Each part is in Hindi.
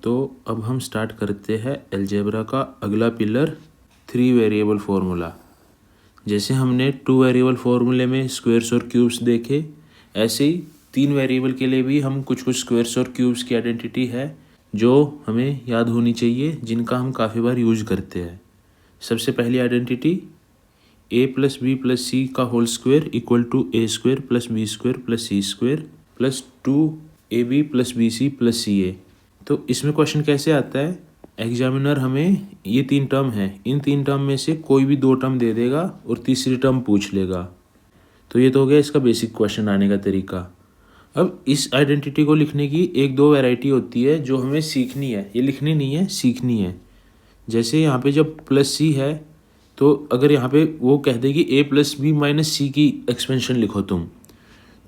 तो अब हम स्टार्ट करते हैं अलजेब्रा का अगला पिलर 3 वेरिएबल फार्मूला। जैसे हमने 2 वेरिएबल फार्मूले में स्क्वायर्स और क्यूब्स देखे, ऐसे ही 3 वेरिएबल के लिए भी हम कुछ स्क्वायर्स और क्यूब्स की आइडेंटिटी है जो हमें याद होनी चाहिए, जिनका हम काफ़ी बार यूज करते हैं। सबसे पहली identity a plus B plus c का whole square equal to a square plus B square plus C square plus 2ab plus b c plus c a. तो इसमें क्वेश्चन कैसे आता है, एग्जामिनर हमें ये 3 टर्म है, इन 3 टर्म में से कोई भी 2 टर्म दे देगा और तीसरी टर्म पूछ लेगा। तो ये तो हो गया इसका बेसिक क्वेश्चन आने का तरीका। अब इस आइडेंटिटी को लिखने की 1-2 वैरायटी होती है जो हमें सीखनी है, ये लिखनी नहीं है, सीखनी है। जैसे यहाँ पे जब प्लस सी है तो अगर यहाँ पे वो कह दे कि ए प्लस बी माइनस सी की एक्सपेंशन लिखो तुम,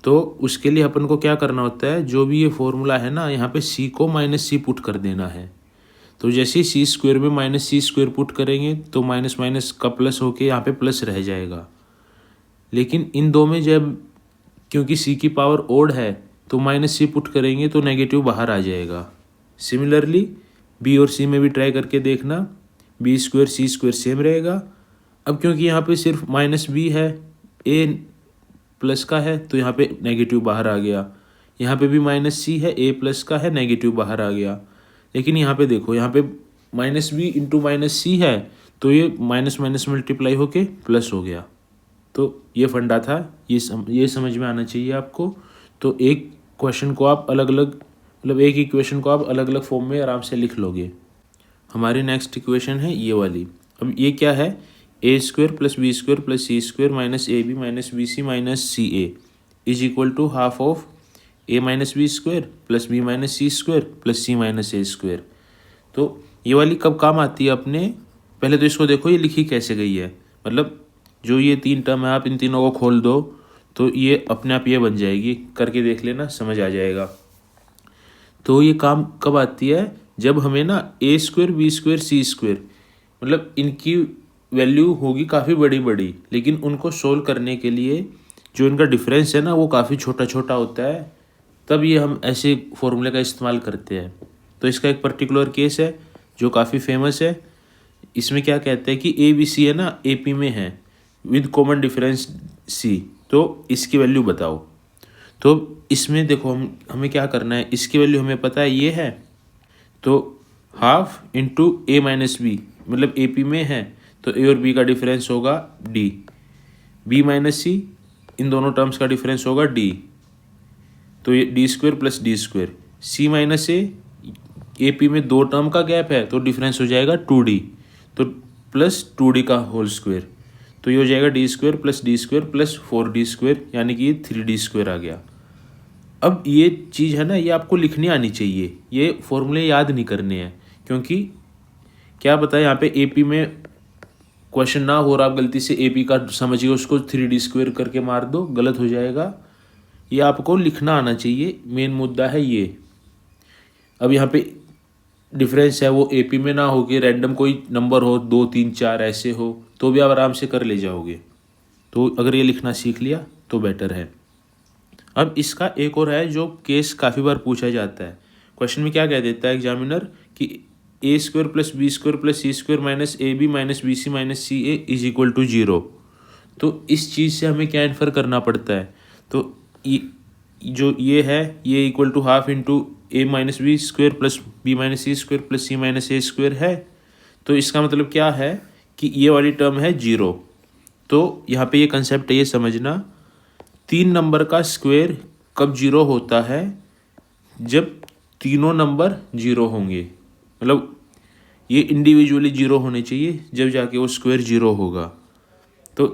तो उसके लिए अपन को क्या करना होता है, जो भी ये फॉर्मूला है ना, यहाँ पे सी को माइनस सी पुट कर देना है। तो जैसे ही सी स्क्वायर में माइनस सी स्क्वायर पुट करेंगे तो माइनस माइनस का प्लस होके यहाँ पे प्लस रह जाएगा। लेकिन इन दो में जब क्योंकि सी की पावर ओड है तो माइनस सी पुट करेंगे तो नेगेटिव बाहर आ जाएगा। सिमिलरली बी और सी में भी ट्राई करके देखना, बी स्क्वायर सी स्क्वायर सेम रहेगा। अब क्योंकि यहाँ पे सिर्फ माइनस बी है, ए प्लस का है, तो यहाँ पे नेगेटिव बाहर आ गया। यहाँ पे भी माइनस सी है, ए प्लस का है, नेगेटिव बाहर आ गया। लेकिन यहाँ पे देखो, यहाँ पे माइनस बी इंटू माइनस सी है तो ये माइनस माइनस मल्टीप्लाई होके प्लस हो गया। तो ये फंडा था, ये समझ में आना चाहिए आपको। तो एक क्वेश्चन को आप अलग अलग, मतलब एक इक्वेशन को आप अलग अलग फॉर्म में आराम से लिख लोगे। हमारी नेक्स्ट इक्वेशन है ये वाली। अब ये क्या है, a square plus B square plus C square minus a b minus b c minus c a is equal to half of a minus B square plus B minus C square plus C minus A square. तो ये वाली कब काम आती है अपने, पहले तो इसको देखो ये लिखी कैसे गई है। मतलब जो ये 3 टर्म है, आप इन तीनों को खोल दो तो ये अपने आप ये बन जाएगी, करके देख लेना, समझ आ जाएगा। तो ये काम कब आती है, जब हमें ना ए स्क्वायर बी स्क्वायर सी स्क्वायर, मतलब इनकी वैल्यू होगी काफ़ी बड़ी बड़ी, लेकिन उनको सोल्व करने के लिए जो इनका डिफरेंस है ना वो काफ़ी छोटा छोटा होता है, तब ये हम ऐसे फॉर्मूले का इस्तेमाल करते हैं। तो इसका एक पर्टिकुलर केस है जो काफ़ी फेमस है। इसमें क्या कहते हैं कि ए बी सी है ना, ए पी में है विद कॉमन डिफरेंस सी, तो इसकी वैल्यू बताओ। तो इसमें देखो हमें क्या करना है, इसकी वैल्यू हमें पता है ये है, तो half into A minus B, मतलब ए पी में है तो ए और बी का डिफरेंस होगा डी, बी माइनस सी, इन दोनों टर्म्स का डिफरेंस होगा डी, तो ये D square plus D square, C minus A P में 2 टर्म का गैप है तो डिफरेंस हो जाएगा 2d, तो प्लस 2d का होल स्क्वायर, तो ये हो जाएगा D square plus 4d square, यानी कि ये 3d स्क्वायर आ गया। अब ये चीज़ है ना, ये आपको लिखनी आनी चाहिए, ये फॉर्मूले याद नहीं करने हैं, क्योंकि क्या पता है यहाँ पे ए पी में क्वेश्चन ना हो रहा, आप गलती से ए पी का समझिए उसको 3d स्क्वायर करके मार दो, गलत हो जाएगा। ये आपको लिखना आना चाहिए, मेन मुद्दा है ये। अब यहाँ पे डिफरेंस है वो ए पी में ना हो के रैंडम कोई नंबर हो, 2 3 4 ऐसे हो, तो भी आप आराम से कर ले जाओगे। तो अगर ये लिखना सीख लिया तो बेटर है। अब इसका एक और है जो केस काफ़ी बार पूछा जाता है। क्वेश्चन में क्या कह देता है एग्जामिनर कि a square plus B square plus C square minus a b minus b c minus c a is equal to 0। तो इस चीज़ से हमें क्या इन्फर करना पड़ता है, तो जो ये है ये equal to half into A minus B square plus B minus C square plus C minus A square है। तो इसका मतलब क्या है कि ये वाली टर्म है 0। तो यहाँ पे ये कंसेप्ट है, ये समझना, 3 नंबर का स्क्वायर कब 0 होता है, जब तीनों नंबर 0 होंगे, मतलब ये इंडिविजुअली 0 होने चाहिए, जब जाके वो स्क्वायर 0 होगा। तो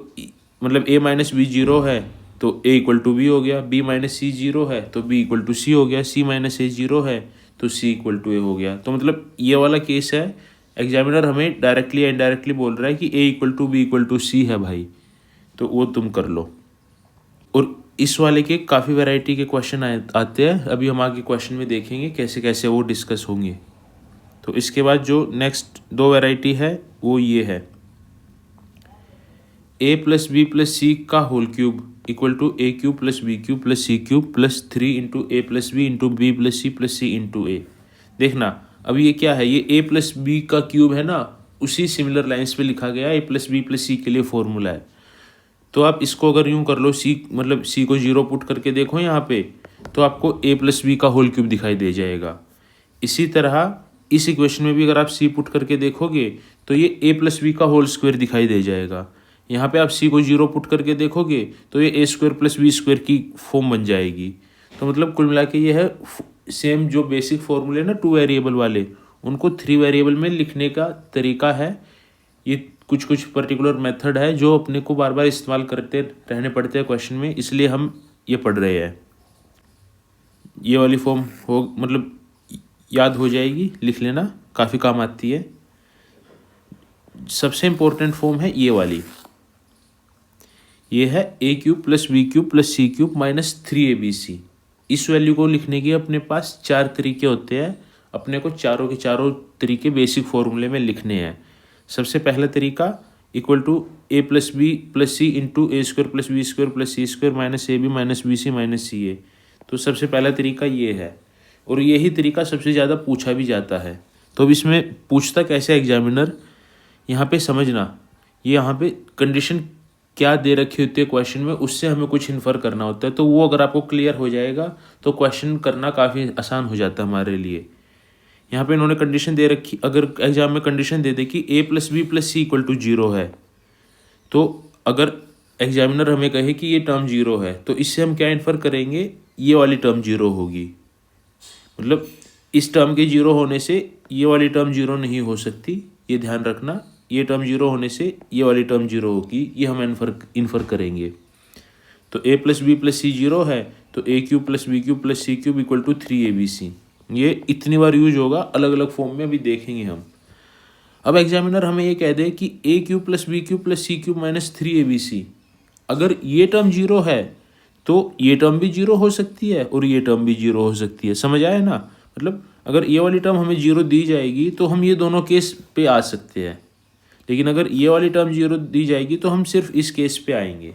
मतलब a माइनस बी 0 है तो a इक्वल टू बी हो गया, b माइनस सी 0 है तो b इक्वल टू सी हो गया, c माइनस ए 0 है तो c इक्वल टू ए हो गया। तो मतलब ये वाला केस है, एग्जामिनर हमें डायरेक्टली या इनडायरेक्टली बोल रहा है कि a equal to B equal to c है भाई, तो वो तुम कर लो। और इस वाले के काफ़ी वैरायटी के क्वेश्चन आते हैं, अभी हम आगे क्वेश्चन में देखेंगे कैसे कैसे वो डिस्कस होंगे। तो इसके बाद जो नेक्स्ट 2 वैरायटी है वो ये है, a plus B plus c का whole cube equal to a cube plus B cube plus C cube plus 3 into A plus B into b plus c a. देखना अब ये क्या है, ये a प्लस बी का क्यूब है ना, उसी सिमिलर लाइंस पे लिखा गया a plus B plus c के लिए फॉर्मूला है। तो आप इसको अगर यूँ कर लो, सी मतलब सी को 0 पुट करके देखो यहाँ पे, तो आपको a प्लस बी का होल क्यूब दिखाई दे जाएगा। इसी तरह इस इक्वेशन में भी अगर आप c पुट करके देखोगे तो ये a प्लस बी का होल स्क्वायर दिखाई दे जाएगा। यहाँ पे आप c को 0 पुट करके देखोगे तो ये a square plus B square की फॉर्म बन जाएगी। तो मतलब कुल मिला के ये है सेम जो बेसिक फॉर्मूले ना 2 वेरिएबल वाले, उनको 3 वेरिएबल में लिखने का तरीका है। ये कुछ कुछ पर्टिकुलर मेथड है जो अपने को बार बार इस्तेमाल करते रहने पड़ते हैं क्वेश्चन में, इसलिए हम ये पढ़ रहे हैं। ये वाली फॉर्म हो मतलब याद हो जाएगी, लिख लेना, काफ़ी काम आती है। सबसे इम्पोर्टेंट फॉर्म है ये वाली, ये है a cube plus B cube plus C cube minus 3abc। इस वैल्यू को लिखने के अपने पास 4 तरीके होते हैं, अपने को चारों के चारों तरीके बेसिक फॉर्मूले में लिखने हैं। सबसे पहला तरीका equal to a plus B plus C into a square plus B square plus C square minus a b minus b c minus c a. तो सबसे पहला तरीका ये है, और यही तरीका सबसे ज़्यादा पूछा भी जाता है। तो अब इसमें पूछता कैसे एग्जामिनर, यहाँ पे समझना, ये यहाँ पे कंडीशन क्या दे रखी होती है क्वेश्चन में, उससे हमें कुछ इन्फर करना होता है। तो वो अगर आपको क्लियर हो जाएगा तो क्वेश्चन करना काफ़ी आसान हो जाता है हमारे लिए। यहाँ पे इन्होंने कंडीशन दे रखी, अगर एग्जाम में कंडीशन दे दे कि a plus B plus C equal to 0 है, तो अगर एग्जामिनर हमें कहे कि ये टर्म 0 है, तो इससे हम क्या इन्फर करेंगे, ये वाली टर्म 0 होगी। मतलब इस टर्म के 0 होने से ये वाली टर्म 0 नहीं हो सकती, ये ध्यान रखना। ये टर्म 0 होने से ये वाली टर्म 0 होगी, ये हम इन्फर करेंगे। तो a plus B plus C 0 है, तो a cube plus B cube plus C cube equal to 3abc। ये इतनी बार यूज होगा, अलग अलग फॉर्म में अभी देखेंगे हम। अब एग्जामिनर हमें ये कह दे कि a cube plus B cube plus C cube minus 3abc, अगर ये टर्म 0 है तो ये टर्म भी 0 हो सकती है और ये टर्म भी 0 हो सकती है। समझ आया ना, मतलब अगर ये वाली टर्म हमें 0 दी जाएगी तो हम ये दोनों केस पे आ सकते हैं, लेकिन अगर ये वाली टर्म 0 दी जाएगी तो हम सिर्फ इस केस पे आएंगे।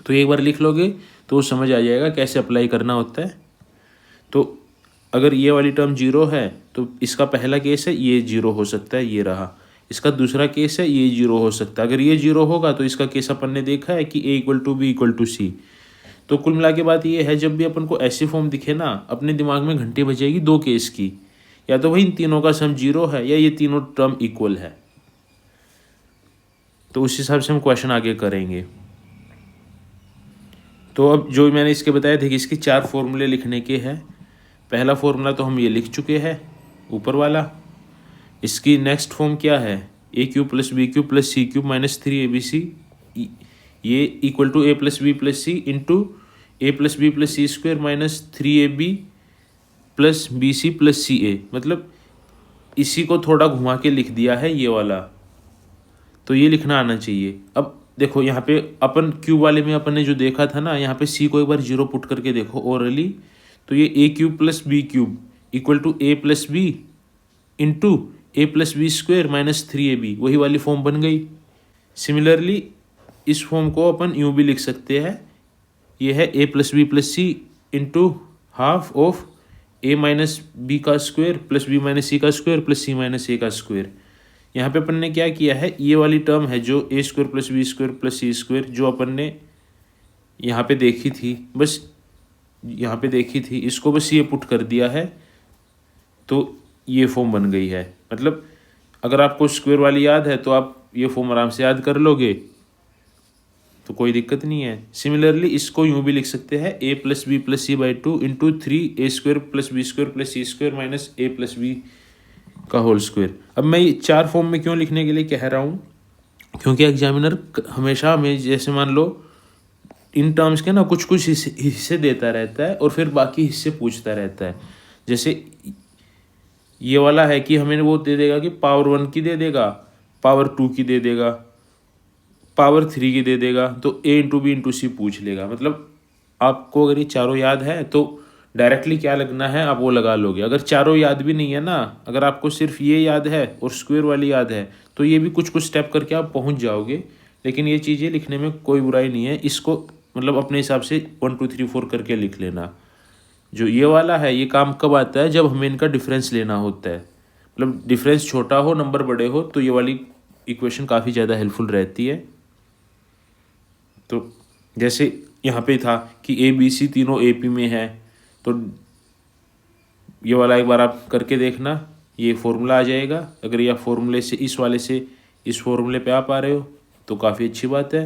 तो एक बार लिख लोगे तो समझ आ जाएगा कैसे अप्लाई करना होता है। तो अगर ये वाली टर्म 0 है तो इसका पहला केस है ये 0 हो सकता है, ये रहा। इसका दूसरा केस है ये 0 हो सकता है। अगर ये 0 होगा तो इसका केस अपन ने देखा है कि a equal to B equal to c. तो कुल मिला के बात ये है, जब भी अपन को ऐसी फॉर्म दिखे ना, अपने दिमाग में घंटी बजेगी 2 केस की, या तो भाई इन तीनों का सम 0 है या ये तीनों टर्म इक्वल है। तो उस हिसाब से हम क्वेश्चन आगे करेंगे। तो अब जो मैंने इसके बताया थे कि इसके 4 फॉर्मूले लिखने के हैं। पहला फॉर्मूला तो हम ये लिख चुके हैं, ऊपर वाला। इसकी नेक्स्ट फॉर्म क्या है, a cube plus B cube plus C cube minus 3abc, ये equal to a plus B plus C into a plus B plus C square minus 3ab plus b c plus c a. मतलब इसी को थोड़ा घुमा के लिख दिया है ये वाला, तो ये लिखना आना चाहिए। अब देखो यहाँ पे अपन क्यूब वाले में अपन ने जो देखा था ना, यहाँ पे c को एक बार 0 पुट करके देखो ओरली, तो ये a cube plus B cube equal to a plus B into a plus B square minus 3ab, वही वाली फॉर्म बन गई। सिमिलरली इस फॉर्म को अपन यूँ भी लिख सकते हैं, ये है a plus B plus C into half of a minus B का square plus b minus C का square plus c minus a का स्क्वायर। यहाँ पे अपन ने क्या किया है, ये वाली टर्म है जो a square plus B square plus C square, जो अपन ने यहाँ पे देखी थी, बस यहाँ पे देखी थी, इसको बस ये पुट कर दिया है तो ये फॉर्म बन गई है। मतलब अगर आपको स्क्वायर वाली याद है तो आप ये फॉर्म आराम से याद कर लोगे, तो कोई दिक्कत नहीं है। सिमिलरली इसको यूँ भी लिख सकते हैं, a plus B plus C by 2 into 3a square plus B square plus C square minus a plus B का होल स्क्वायर। अब मैं ये 4 फॉर्म में क्यों लिखने के लिए कह रहा हूँ, क्योंकि एग्जामिनर हमेशा हमें, जैसे मान लो इन टर्म्स के ना कुछ कुछ हिस्से देता रहता है और फिर बाकी हिस्से पूछता रहता है। जैसे ये वाला है कि हमें वो दे देगा कि पावर 1 की दे देगा, पावर 2 की दे देगा, पावर 3 की दे देगा, तो a इंटू बी इंटू सी पूछ लेगा। मतलब आपको अगर ये चारों याद है तो डायरेक्टली क्या लगना है आप वो लगा लोगे। अगर चारों याद भी नहीं है ना, अगर आपको सिर्फ ये याद है और स्क्वायर वाली याद है, तो ये भी कुछ कुछ स्टेप करके आप पहुंच जाओगे। लेकिन ये चीज़ें लिखने में कोई बुराई नहीं है, इसको मतलब अपने हिसाब से 1 2 3 4 करके लिख लेना। जो ये वाला है ये काम कब आता है, जब हमें इनका डिफरेंस लेना होता है, मतलब डिफरेंस छोटा हो नंबर बड़े हो तो ये वाली इक्वेशन काफ़ी ज़्यादा हेल्पफुल रहती है। तो जैसे यहाँ पे था कि ए बी सी तीनों ए पी में है, तो ये वाला एक बार आप करके देखना, ये फॉर्मूला आ जाएगा। अगर ये फॉर्मूले से इस वाले से इस फॉर्मूले पे आ पा रहे हो तो काफ़ी अच्छी बात है।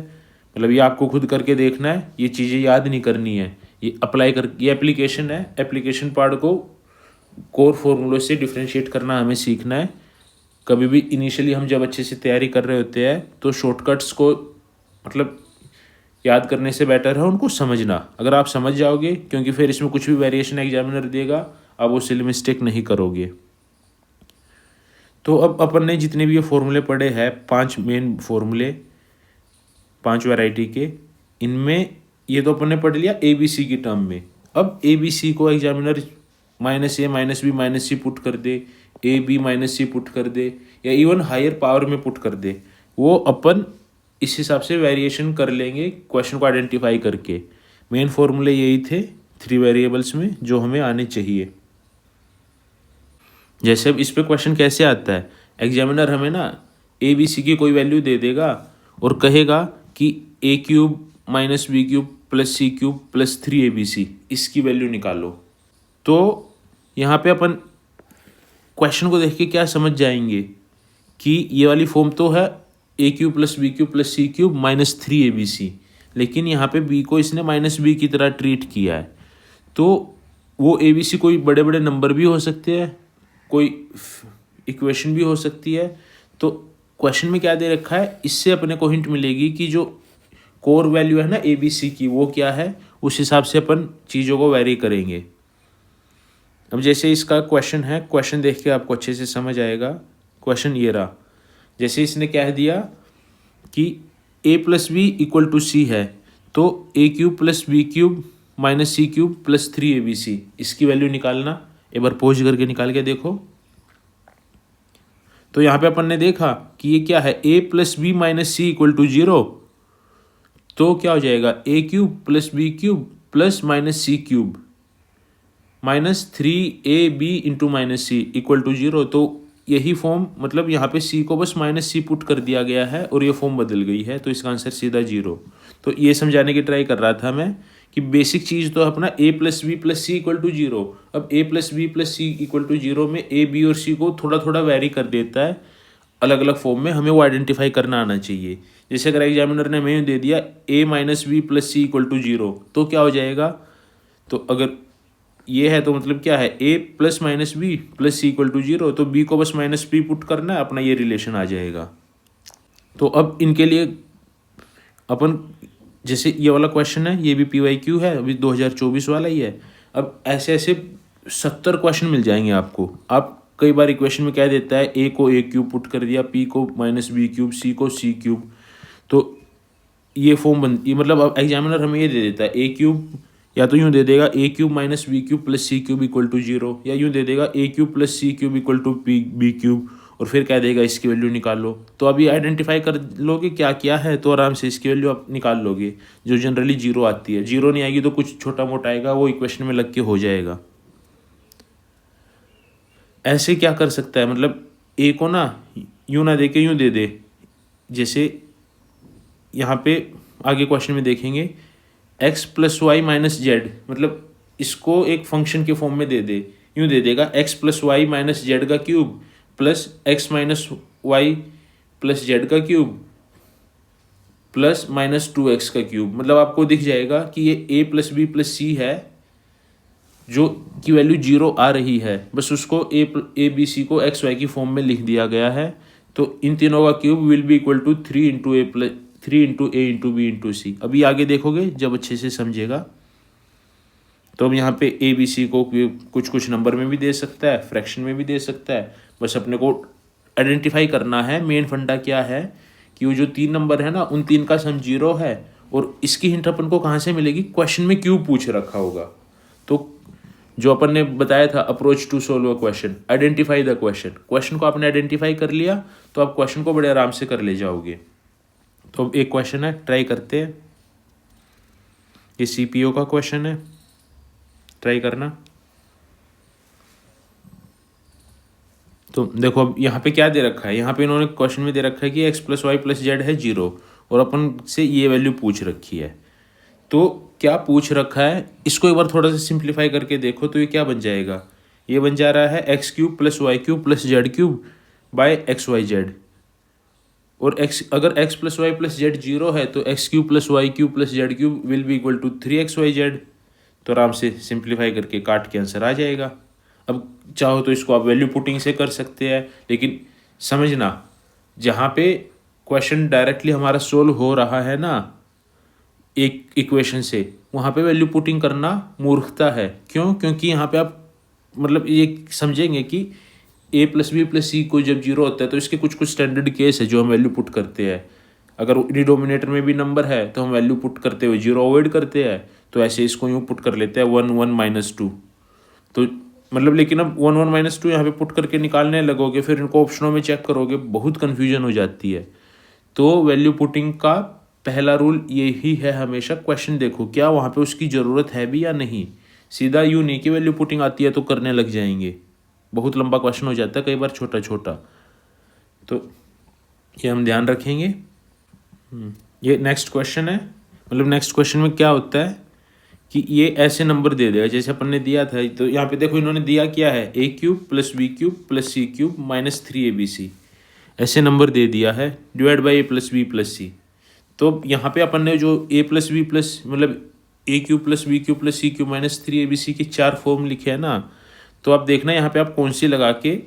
मतलब ये आपको खुद करके देखना है, ये चीज़ें याद नहीं करनी है, ये अप्लाई कर, ये एप्लीकेशन है, एप्लीकेशन पार्ट को कोर फॉर्मूलों से डिफ्रेंशिएट करना हमें सीखना है। कभी भी इनिशियली हम जब अच्छे से तैयारी कर रहे होते हैं तो शॉर्टकट्स को मतलब याद करने से बेटर है उनको समझना। अगर आप समझ जाओगे, क्योंकि फिर इसमें कुछ भी वेरिएशन एग्जामिनर देगा आप वो सिली मिस्टेक नहीं करोगे। तो अब अपन ने जितने भी ये फॉर्मूले पढ़े हैं, 5 मेन फॉर्मूले 5 वैरायटी के, इनमें ये तो अपन ने पढ़ लिया ए बी सी की टर्म में। अब ए बी सी को examiner -a -b -c put कर दे, ए बी -c पुट कर दे, या इवन हायर पावर में पुट कर दे, वो अपन इस हिसाब से वेरिएशन कर लेंगे क्वेश्चन को आइडेंटिफाई करके। मेन फॉर्मूले यही थे 3 वेरिएबल्स में जो हमें आने चाहिए। जैसे अब इस पे क्वेश्चन कैसे आता है, एग्जामिनर हमें ना ए बी सी की कोई वैल्यू दे देगा और कहेगा कि a³ - b³ + c³ + 3abc इसकी वैल्यू निकालो। तो यहाँ पे अपन क्वेश्चन को देख के क्या समझ जाएंगे कि ये वाली फॉर्म तो है a³ + b³ + c³ - 3abc, लेकिन यहाँ पे b को इसने -b की तरह ट्रीट किया है। तो वो abc कोई बड़े बड़े नंबर भी हो सकते हैं, कोई इक्वेशन भी हो सकती है। तो क्वेश्चन में क्या दे रखा है, इससे अपने को हिंट मिलेगी कि जो कोर वैल्यू है ना ए बी सी की वो क्या है, उस हिसाब से अपन चीज़ों को वेरी करेंगे। अब जैसे इसका क्वेश्चन है, क्वेश्चन देख के आपको अच्छे से समझ आएगा। क्वेश्चन ये रहा, जैसे इसने कह दिया कि a + b = c है, तो a³ + b³ - c³ + 3abc इसकी वैल्यू निकालना। एक बार पॉज करके निकाल के देखो। तो यहाँ पे अपन ने देखा कि ये क्या है, a + b - c = 0, तो क्या हो जाएगा a³ + b³ + -c³ -3ab × -c = 0। तो यही फॉर्म, मतलब यहाँ पे c को बस -c पुट कर दिया गया है और ये फॉर्म बदल गई है, तो इसका आंसर सीधा 0। तो ये समझाने की ट्राई कर रहा था मैं कि बेसिक चीज़ तो अपना a + b + c = 0। अब a + b + c = 0 में a, b और c को थोड़ा थोड़ा वेरी कर देता है अलग अलग फॉर्म में, हमें वो आइडेंटिफाई करना आना चाहिए। जैसे अगर एग्जामिनर ने हमें दे दिया a - b + c = 0, तो क्या हो जाएगा, तो अगर ये है तो मतलब क्या है a + -b + c = 0, तो b को बस -p पुट करना है, अपना ये रिलेशन आ जाएगा। तो अब इनके लिए अपन, जैसे ये वाला क्वेश्चन है ये भी PYQ है, अभी 2024 वाला ही है। अब ऐसे ऐसे 70 क्वेश्चन मिल जाएंगे आपको। आप कई बार इक्वेशन में क्या देता है, a को a³ पुट कर दिया, p को -b³, c को c³, तो ये फॉर्म ये मतलब अब एग्जामिनर हमें ये दे देता है a³ या तो यूँ दे देगा a³ - b³ + c³ = 0, या यूँ दे देगा a³ + c³ = b³ और फिर कह देगा इसकी वैल्यू निकालो। तो अभी आइडेंटिफाई कर लोगे क्या क्या है, तो आराम से इसकी वैल्यू आप निकाल लोगे, जो जनरली 0 आती है। 0 नहीं आएगी तो कुछ छोटा मोटा आएगा, वो इक्वेशन में लग के हो जाएगा। ऐसे क्या कर सकता है, मतलब a को ना यूँ ना दे के यूँ दे दे, जैसे यहाँ पे आगे क्वेश्चन में देखेंगे x + y - z, मतलब इसको एक फंक्शन के फॉर्म में दे दे, यूँ दे देगा x + y - z का cube plus x - y + z का क्यूब प्लस -2x का क्यूब। मतलब आपको दिख जाएगा कि ये a + b + c है जो की वैल्यू 0 आ रही है, बस उसको a b c को x y की फॉर्म में लिख दिया गया है। तो इन तीनों का cube will be equal to 3 × a × b × c। अभी आगे देखोगे जब अच्छे से समझेगा। तो अब यहाँ पे a b c को कुछ कुछ नंबर में भी दे सकता है, फ्रैक्शन में भी दे सकता है, बस अपने को आइडेंटिफाई करना है। मेन फंडा क्या है कि वो जो 3 नंबर है ना, उन 3 का सम 0 है, और इसकी हिंट अपन को कहाँ से मिलेगी, क्वेश्चन में क्यों पूछ रखा होगा। तो जो अपन ने बताया था approach to solve a question, identify the question, question को आपने आइडेंटिफाई कर लिया तो आप क्वेश्चन को बड़े आराम से कर ले जाओगे। तो अब एक क्वेश्चन है, ट्राई करते हैं। ये CPO का क्वेश्चन है। ट्राई करना। तो देखो अब यहाँ पे क्या दे रखा है, यहाँ पे इन्होंने क्वेश्चन में दे रखा है कि x plus Y plus Z है 0 और अपन से ये वैल्यू पूछ रखी है। तो क्या पूछ रखा है, इसको एक बार थोड़ा सा सिंप्लीफाई करके देखो तो ये क्या बन जाएगा, ये बन जा रहा है X cube plus Y cube plus Z cube by X Y Z. और x अगर x plus Y plus Z 0 है तो X cube plus Y cube plus Z cube will be equal to 3xyz। तो आराम से सिंप्लीफाई करके काट के आंसर आ जाएगा। अब चाहो तो इसको आप वैल्यू पुटिंग से कर सकते हैं, लेकिन समझना जहाँ पे क्वेश्चन डायरेक्टली हमारा सोल्व हो रहा है ना एक इक्वेशन से, वहाँ पे वैल्यू पुटिंग करना मूर्खता है। क्यों? क्योंकि यहाँ पे आप मतलब ये समझेंगे कि a प्लस बी प्लस सी को जब 0 होता है तो इसके कुछ कुछ स्टैंडर्ड केस है जो हम वैल्यू पुट करते हैं। अगर डिनोमिनेटर में भी नंबर है तो हम वैल्यू पुट करते हुए 0 अवॉइड करते हैं, तो ऐसे इसको यूँ पुट कर लेते हैं 1 1 -2। तो मतलब लेकिन अब 1 1 -2 यहाँ पे पुट करके निकालने लगोगे, फिर इनको ऑप्शनों में चेक करोगे, बहुत कन्फ्यूजन हो जाती है। तो वैल्यू पुटिंग का पहला रूल यही है, हमेशा क्वेश्चन देखो क्या वहाँ पे उसकी ज़रूरत है भी या नहीं। सीधा यूँ नहीं कि वैल्यू पुटिंग आती है तो करने लग जाएंगे, बहुत लंबा क्वेश्चन हो जाता है कई बार छोटा छोटा। तो ये हम ध्यान रखेंगे। ये नेक्स्ट क्वेश्चन है, मतलब नेक्स्ट क्वेश्चन में क्या होता है कि ये ऐसे नंबर दे देगा जैसे अपन ने दिया था। तो यहाँ पे देखो इन्होंने दिया क्या है, a cube plus B cube plus C cube minus 3abc ऐसे नंबर दे दिया है, divide by a plus B plus c. तो यहाँ पे अपन ने जो a प्लस बी प्लस मतलब a cube plus B cube plus C cube minus 3abc के 4 फॉर्म लिखे हैं ना, तो आप देखना यहाँ पे आप कौन सी लगा के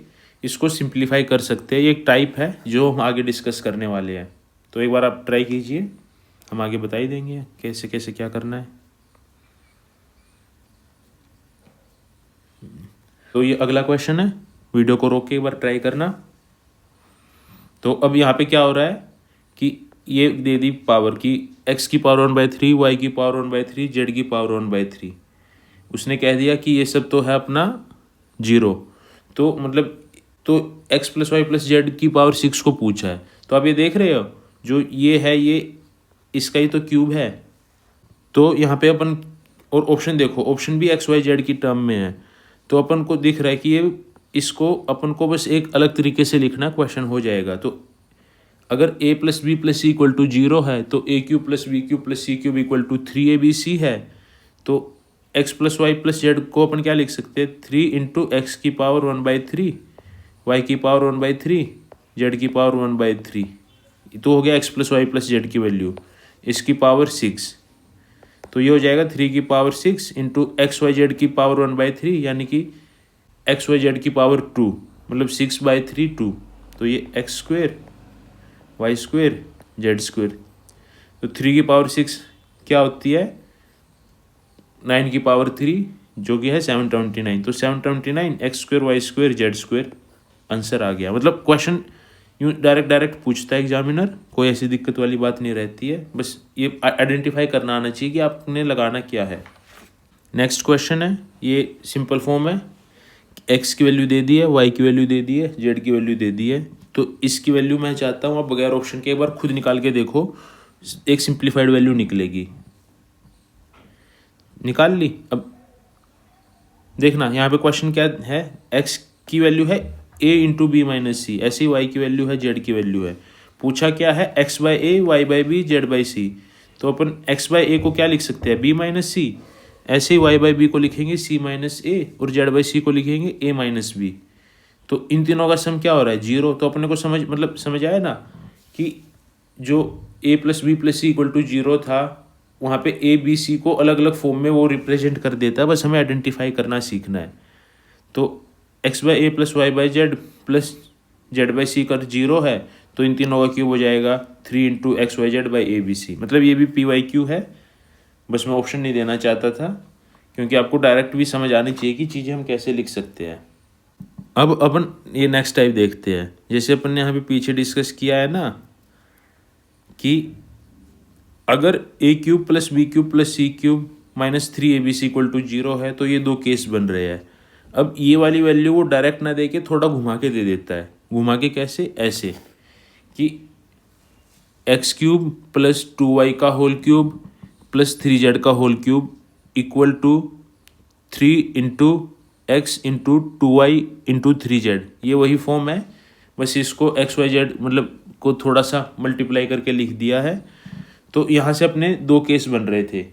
इसको सिंप्लीफाई कर सकते हैं। ये एक टाइप है जो हम आगे डिस्कस करने वाले हैं। तो एक बार आप ट्राई कीजिए, हम आगे बता ही देंगे कैसे कैसे क्या करना है। तो ये अगला क्वेश्चन है, वीडियो को रोक के एक बार ट्राई करना। तो अब यहाँ पे क्या हो रहा है कि ये दे दी पावर की x की पावर 1/3, y की पावर 1/3, z की पावर 1/3। उसने कह दिया कि ये सब तो है अपना 0, तो मतलब तो x plus Y plus Z की पावर 6 को पूछा है। तो आप ये देख रहे हो जो ये है ये इसका ही तो क्यूब है। तो यहाँ पे अपन और ऑप्शन देखो, ऑप्शन भी एक्स वाई जेड की टर्म में है, तो अपन को दिख रहा है कि ये इसको अपन को बस एक अलग तरीके से लिखना क्वेश्चन हो जाएगा। तो अगर a plus B plus C equal to 0 है तो a cube plus B cube plus C cube equal to 3abc है। तो x plus Y plus Z को अपन क्या लिख सकते हैं, 3 इंटू एक्स की पावर 1/3, y की पावर 1/3, z की पावर 1/3। तो हो गया x plus Y plus Z की वैल्यू, इसकी पावर 6। तो ये हो जाएगा 3 की power 6 into X Y Z की पावर 1/3, यानी कि एक्स वाई जेड की पावर 2, मतलब 6/3 2। तो ये X square Y square Z square. तो 3 की पावर 6 क्या होती है, 9 की पावर 3 जो कि है 729। तो 729 x square Y square Z square answer आ गया। मतलब क्वेश्चन यूँ डायरेक्ट पूछता है एग्जामिनर, कोई ऐसी दिक्कत वाली बात नहीं रहती है, बस ये आइडेंटिफाई करना आना चाहिए कि आपने लगाना क्या है। नेक्स्ट क्वेश्चन है, ये सिंपल फॉर्म है, एक्स की वैल्यू दे दी है, वाई की वैल्यू दे दी है, जेड की वैल्यू दे दी है। तो इसकी वैल्यू मैं चाहता हूँ आप बगैर ऑप्शन के एक बार खुद निकाल के देखो, एक सिंप्लीफाइड वैल्यू निकलेगी। निकाल ली? अब देखना यहाँ पे क्वेश्चन क्या है, एक्स की वैल्यू है a इंटू बी माइनस सी, ऐसी वाई की वैल्यू है, जेड की वैल्यू है। पूछा क्या है, x by a, y by b, z by c. तो अपन एक्स बाई ए को क्या लिख सकते हैं, बी माइनस सी, ऐसे ही वाई बाई बी को लिखेंगे सी माइनस ए, और जेड बाई सी को लिखेंगे ए माइनस बी। तो इन तीनों का सम क्या हो रहा है, 0। तो अपने को समझ आया ना कि जो a plus B plus C equal to 0 था, वहाँ पे ए बी सी को अलग अलग फॉर्म में वो रिप्रेजेंट कर देता है, बस हमें आइडेंटिफाई करना सीखना है। तो x by a plus y by z plus z by c का 0 है, तो इन तीनों का क्यूब हो जाएगा 3 into X Y Z by A B C. मतलब ये भी पी वाई क्यू है, बस मैं ऑप्शन नहीं देना चाहता था क्योंकि आपको डायरेक्ट भी समझ आनी चाहिए कि चीज़ें हम कैसे लिख सकते हैं। अब अपन ये नेक्स्ट टाइप देखते हैं, जैसे अपन ने यहाँ पे पीछे डिस्कस किया है ना कि अगर a cube plus B cube plus C cube minus 3abc equal to 0 है, तो ये दो केस बन रहे हैं। अब ये वाली वैल्यू वो डायरेक्ट ना दे के थोड़ा घुमा के दे देता है। घुमा के कैसे, ऐसे कि एक्स क्यूब प्लस 2y का होल क्यूब प्लस 3z का whole cube equal to 3x/2y/3z, ये वही फॉर्म है, बस इसको XYZ मतलब को थोड़ा सा मल्टीप्लाई करके लिख दिया है। तो यहाँ से अपने दो केस बन रहे थे।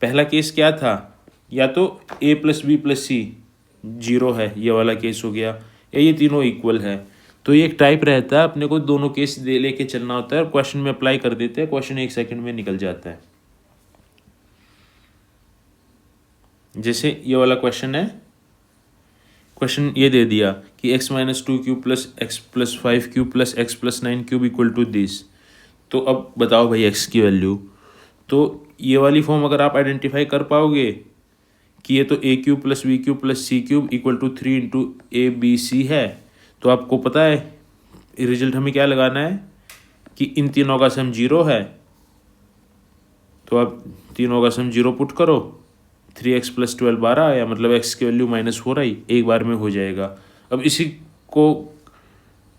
पहला केस क्या था, या तो a+b+c 0 है, ये वाला केस हो गया, या ये तीनों इक्वल है। तो ये एक टाइप रहता है, अपने को दोनों केस दे लेके चलना होता है और क्वेश्चन में अप्लाई कर देते हैं, क्वेश्चन 1 सेकंड में निकल जाता है। जैसे ये वाला क्वेश्चन है, क्वेश्चन ये दे दिया कि x-2³ + x+5³ + x+9³ equal to this. तो अब बताओ भाई x की वैल्यू। तो ये वाली फॉर्म अगर आप आइडेंटिफाई कर पाओगे कि ये तो a³ + b³ + c³ equal to 3 × abc है, तो आपको पता है रिजल्ट हमें क्या लगाना है कि इन तीनों का सम 0 है। तो आप तीनों का सम 0 पुट करो, 3x + 12 12 आया, मतलब x की वैल्यू -4 आई, एक बार में हो जाएगा। अब इसी को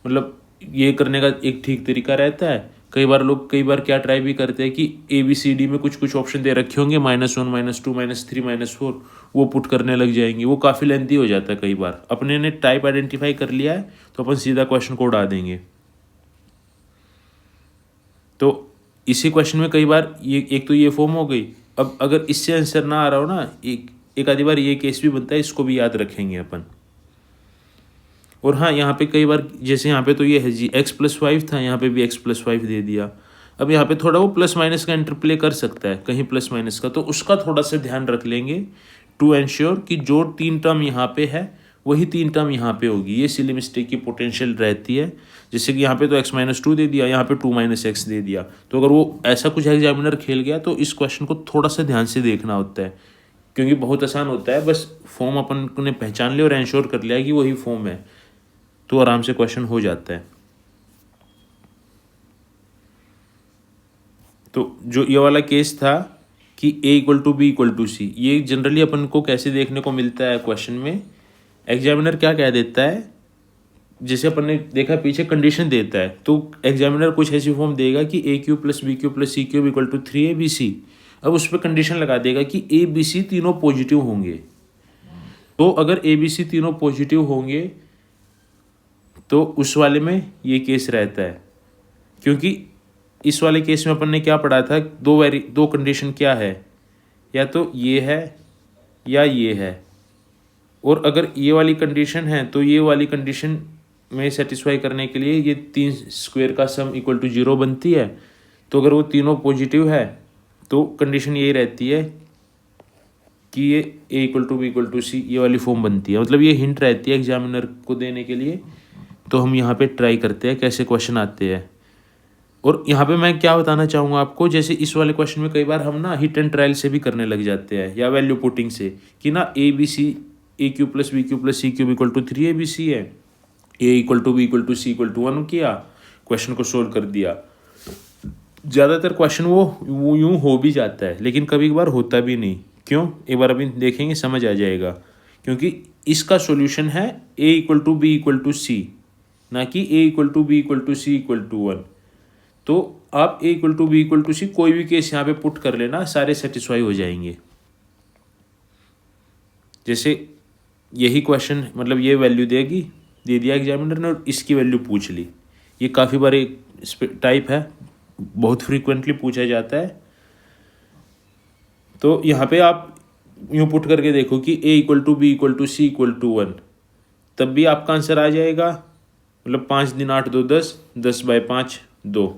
मतलब ये करने का एक ठीक तरीका रहता है। कई बार क्या ट्राई भी करते हैं कि ABCD में कुछ ऑप्शन दे रखे होंगे, -1 -2 -3 -4, वो पुट करने लग जाएंगे, वो काफ़ी लेंथी हो जाता है। कई बार अपने ने टाइप आइडेंटिफाई कर लिया है तो अपन सीधा क्वेश्चन को उड़ा देंगे। तो इसी क्वेश्चन में कई बार ये एक तो ये फॉर्म हो गई। अब अगर इससे आंसर ना आ रहा हो ना, एक आधी बार ये केस भी बनता है, इसको भी याद रखेंगे अपन। और हाँ, यहाँ पे कई बार जैसे यहाँ पे तो ये है जी x+5 था, यहाँ पे भी x+5 दे दिया। अब यहाँ पे थोड़ा वो प्लस माइनस का इंटरप्ले कर सकता है, कहीं प्लस माइनस का, तो उसका थोड़ा सा ध्यान रख लेंगे टू एंश्योर कि जो 3 टर्म यहाँ पे है वही 3 टर्म यहाँ पे होगी। ये सिली मिस्टेक की पोटेंशियल रहती है। जैसे कि यहाँ पे तो x-2 दे दिया, यहाँ पे 2 - x दे दिया। तो अगर वो ऐसा कुछ एग्जामिनर खेल गया तो इस क्वेश्चन को थोड़ा सा ध्यान से देखना होता है, क्योंकि बहुत आसान होता है। बस फॉर्म अपन ने पहचान लिया और एंश्योर कर लिया कि वही फॉर्म है, तो आराम से क्वेश्चन हो जाता है। तो जो ये वाला केस था कि a = b = c, ये जनरली अपन को कैसे देखने को मिलता है क्वेश्चन में, एग्जामिनर क्या कह देता है, जैसे अपन ने देखा पीछे कंडीशन देता है, तो एग्जामिनर कुछ ऐसी फॉर्म देगा कि a³ + b³ + c³ equal to 3abc। अब उस पर कंडीशन लगा देगा कि abc तीनों पॉजिटिव होंगे। तो अगर abc तीनों पॉजिटिव होंगे तो उस वाले में ये केस रहता है, क्योंकि इस वाले केस में अपन ने क्या पढ़ा था, दो कंडीशन क्या है, या तो ये है या ये है। और अगर ये वाली कंडीशन है तो ये वाली कंडीशन में सेटिस्फाई करने के लिए ये 3 स्क्वायर का सम इक्वल टू 0 बनती है। तो अगर वो तीनों पॉजिटिव है तो कंडीशन यही रहती है कि ये a = b = c, ये वाली फॉर्म बनती है। मतलब ये हिंट रहती है एग्जामिनर को देने के लिए। तो हम यहाँ पे ट्राई करते हैं कैसे क्वेश्चन आते हैं। और यहाँ पे मैं क्या बताना चाहूँगा आपको, जैसे इस वाले क्वेश्चन में कई बार हम ना हिट एंड ट्रायल से भी करने लग जाते हैं, या वैल्यू पुटिंग से, कि ना a³ + b³ + c³ equal to 3abc है, a = b = c = 1 किया, क्वेश्चन को सोल्व कर दिया। ज़्यादातर क्वेश्चन वो यूँ हो भी जाता है, लेकिन कभी कभार होता भी नहीं। क्यों, एक बार अभी देखेंगे, समझ आ जाएगा। क्योंकि इसका सॉल्यूशन है a = b = c, ना कि a = b = c = 1। तो आप a = b = c कोई भी केस यहाँ पे पुट कर लेना, सारे सेटिस्फाई हो जाएंगे। जैसे यही क्वेश्चन, मतलब ये वैल्यू दे दिया एग्जामिनर ने और इसकी वैल्यू पूछ ली। ये काफ़ी बार एक टाइप है, बहुत फ्रीक्वेंटली पूछा जाता है। तो यहाँ पे आप यूँ पुट करके देखो कि a = b = c = 1, तब भी आपका आंसर आ जाएगा। मतलब 5 × 8 = 2 10, 10/5 2।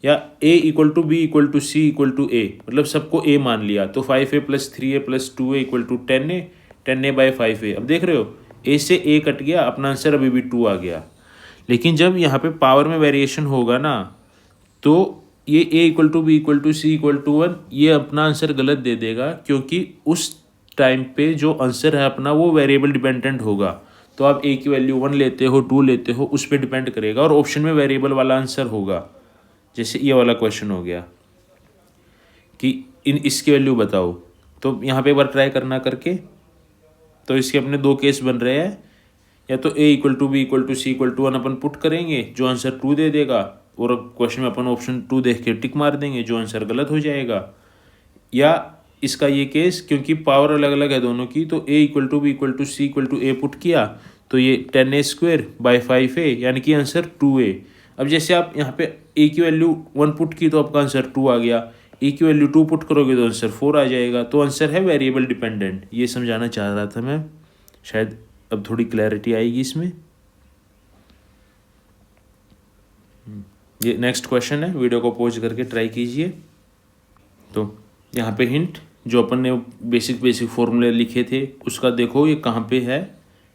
या a = b = c = a, मतलब सबको a मान लिया, तो 5a + 3a + 2a = 10a, 10a/5a। अब देख रहे हो a से a कट गया, अपना आंसर अभी भी 2 आ गया। लेकिन जब यहाँ पे पावर में वेरिएशन होगा ना, तो ये a = b = c = 1, ये अपना आंसर गलत दे देगा, क्योंकि उस टाइम पे जो आंसर है अपना वो वेरिएबल डिपेंडेंट होगा। तो आप a की वैल्यू 1 लेते हो, 2 लेते हो, उस पर डिपेंड करेगा, और ऑप्शन में वेरिएबल वाला आंसर होगा। जैसे ये वाला क्वेश्चन हो गया कि इसकी वैल्यू बताओ, तो यहाँ पे एक बार ट्राई करना करके। तो इसके अपने 2 केस बन रहे हैं, या तो a = b = c = 1 upon put करेंगे, जो आंसर 2 दे देगा, और क्वेश्चन में अपन ऑप्शन 2 देख के टिक मार देंगे, जो आंसर गलत हो जाएगा। या इसका ये केस, क्योंकि पावर अलग अलग है दोनों की, तो a equal to B equal to C equal to A put किया तो ये 10a² बाई 5a, यानी कि आंसर 2a। अब जैसे आप यहाँ पे a की वैल्यू 1 पुट की तो आपका आंसर 2 आ गया, a की वैल्यू 2 पुट करोगे तो आंसर 4 आ जाएगा। तो आंसर है वेरिएबल डिपेंडेंट। ये समझाना चाह रहा था मैं, शायद अब थोड़ी क्लैरिटी आएगी इसमें। ये नेक्स्ट क्वेश्चन है, वीडियो को पॉज करके ट्राई कीजिए। तो यहाँ पे हिंट, जो अपन ने बेसिक फॉर्मूले लिखे थे उसका देखो ये कहाँ पे है,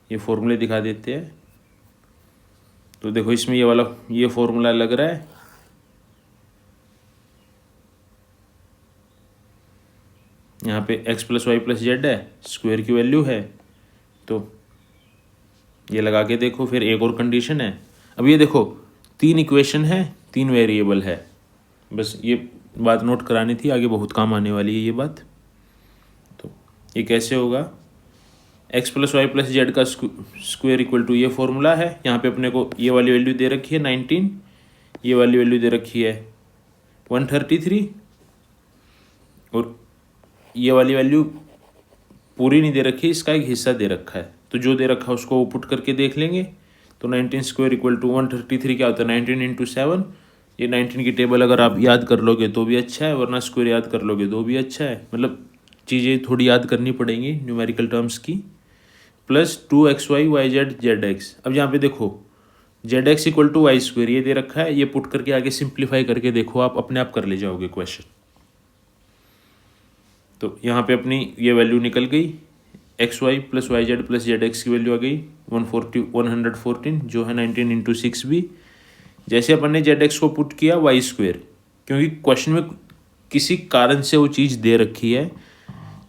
ये फॉर्मूले दिखा देते हैं। तो देखो इसमें ये वाला ये फॉर्मूला लग रहा है, यहाँ पे x plus Y plus Z है, स्क्वायर की वैल्यू है, तो ये लगा के देखो। फिर एक और कंडीशन है। अब ये देखो 3 इक्वेशन है, 3 वेरिएबल है, बस ये बात नोट करानी थी, आगे बहुत काम आने वाली है ये बात। तो ये कैसे होगा, x plus Y plus Z का स्क्वायर इक्वल टू ये फॉर्मूला है। यहाँ पे अपने को ये वाली वैल्यू दे रखी है 19, ये वाली वैल्यू दे रखी है 133, और ये वाली वैल्यू पूरी नहीं दे रखी, इसका एक हिस्सा दे रखा है। तो जो दे रखा है उसको पुट करके देख लेंगे। तो 19 स्क्वायर इक्वल टू 133 क्या होता है, 19 इंटू 7। ये 19 की टेबल अगर आप याद कर लोगे तो भी अच्छा है, वरना स्क्वायर याद कर लोगे तो भी अच्छा है। मतलब चीज़ें थोड़ी याद करनी पड़ेंगी न्यूमेरिकल टर्म्स की। Plus 2xy yz zx। अब यहाँ पे देखो zx equal to Y square ये दे रखा है, ये पुट करके आगे सिंप्लीफाई करके देखो, आप अपने आप कर ले जाओगे क्वेश्चन। तो यहाँ पे अपनी ये वैल्यू निकल गई, X Y plus Y Z plus Z X की वैल्यू आ गई 114 जो है 19 इंटू 6 भी। जैसे अपन ने जेड एक्स को पुट किया वाई स्क्वायर, क्योंकि क्वेश्चन में किसी कारण से वो चीज़ दे रखी है,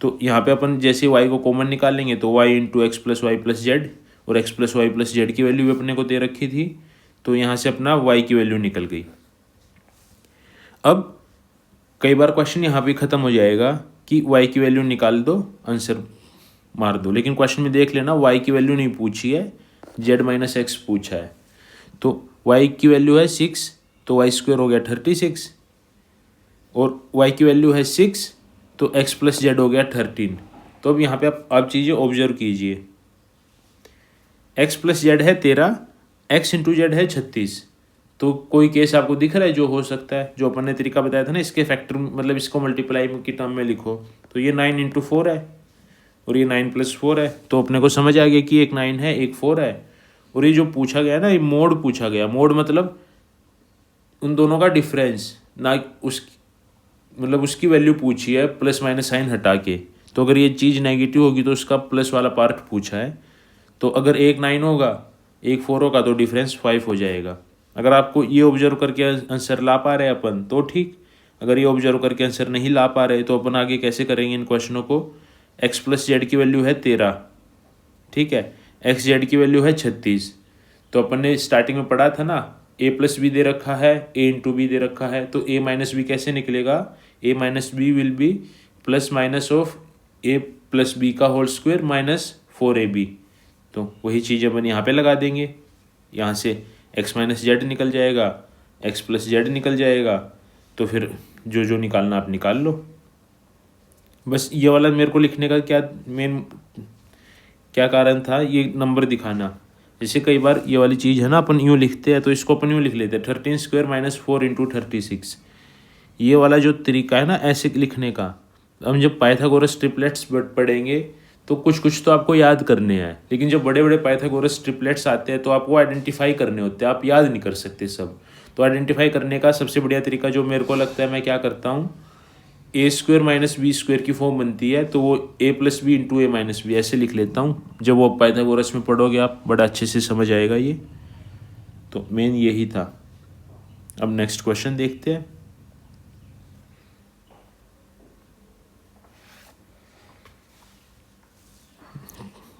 तो यहाँ पे अपन जैसे वाई को कॉमन निकाल लेंगे तो y into x plus Y plus z, और x plus Y plus Z की वैल्यू भी अपने को दे रखी थी, तो यहाँ से अपना वाई की वैल्यू निकल गई। अब कई बार क्वेश्चन यहाँ पे ख़त्म हो जाएगा कि y की वैल्यू निकाल दो आंसर मार दो, लेकिन क्वेश्चन में देख लेना y की वैल्यू नहीं पूछी है, z माइनस एक्स पूछा है। तो y की वैल्यू है 6, तो y स्क्वायर हो गया 36, और y की वैल्यू है 6, तो x प्लस जेड हो गया 13। तो अब यहाँ पे आप चीज़ें ऑब्जर्व कीजिए, x प्लस जेड है 13, x इंटू जेड है 36। तो कोई केस आपको दिख रहा है जो हो सकता है, जो अपन ने तरीका बताया था ना, इसके फैक्टर मतलब इसको मल्टीप्लाई की टर्म में लिखो। तो ये 9 इंटू 4 है और ये 9 प्लस 4 है, तो अपने को समझ आ गया कि एक 9 है एक 4 है। और ये जो पूछा गया ना, ये मोड पूछा गया। मोड मतलब उन दोनों का डिफरेंस, ना मतलब उसकी वैल्यू पूछी है प्लस माइनस साइन हटा के। तो अगर ये चीज़ नेगेटिव होगी तो उसका प्लस वाला पार्ट पूछा है। तो अगर एक 9 होगा एक 4 होगा तो डिफरेंस 5 हो जाएगा। अगर आपको ये ऑब्जर्व करके आंसर ला पा रहे हैं अपन तो ठीक, अगर ये ऑब्जर्व करके आंसर नहीं ला पा रहे तो अपन आगे कैसे करेंगे इन क्वेश्चनों को। x प्लस जेड की वैल्यू है 13, ठीक है, एक्स जेड की वैल्यू है 36। तो अपन ने स्टार्टिंग में पढ़ा था ना, a प्लस बी दे रखा है, a इंटू बी दे रखा है, तो a माइनस बी कैसे निकलेगा, a minus B will be plus minus of a plus B का होल स्क्वायर माइनस 4ab। तो वही चीज़ अपन यहाँ पे लगा देंगे, यहाँ से x माइनस जेड निकल जाएगा, x प्लस जेड निकल जाएगा। तो फिर जो जो निकालना आप निकाल लो। बस ये वाला मेरे को लिखने का क्या कारण था, ये नंबर दिखाना। जैसे कई बार ये वाली चीज़ है ना, अपन यूँ लिखते हैं, तो इसको अपन यूँ लिख लेते हैं 13 स्क्वायर माइनस 4 इंटू 36। ये वाला जो तरीका है ना ऐसे लिखने का, हम जब पाइथागोरस ट्रिपलेट्स पढ़ेंगे तो कुछ तो आपको याद करने हैं, लेकिन जब बड़े बड़े पाइथागोरस ट्रिपलेट्स आते हैं तो आपको आइडेंटिफाई करने होते हैं, आप याद नहीं कर सकते सब। तो आइडेंटिफाई करने का सबसे बढ़िया तरीका जो मेरे को लगता है, मैं क्या करता हूँ, ए स्क्वायर माइनस बी स्क्वायर की फॉर्म बनती है, तो वो ए plus B into A minus B ऐसे लिख लेता हूँ। जब वो पाइथागोरस में पढ़ोगे आप बड़ा अच्छे से समझ आएगा ये। तो मेन यही था। अब नेक्स्ट क्वेश्चन देखते हैं।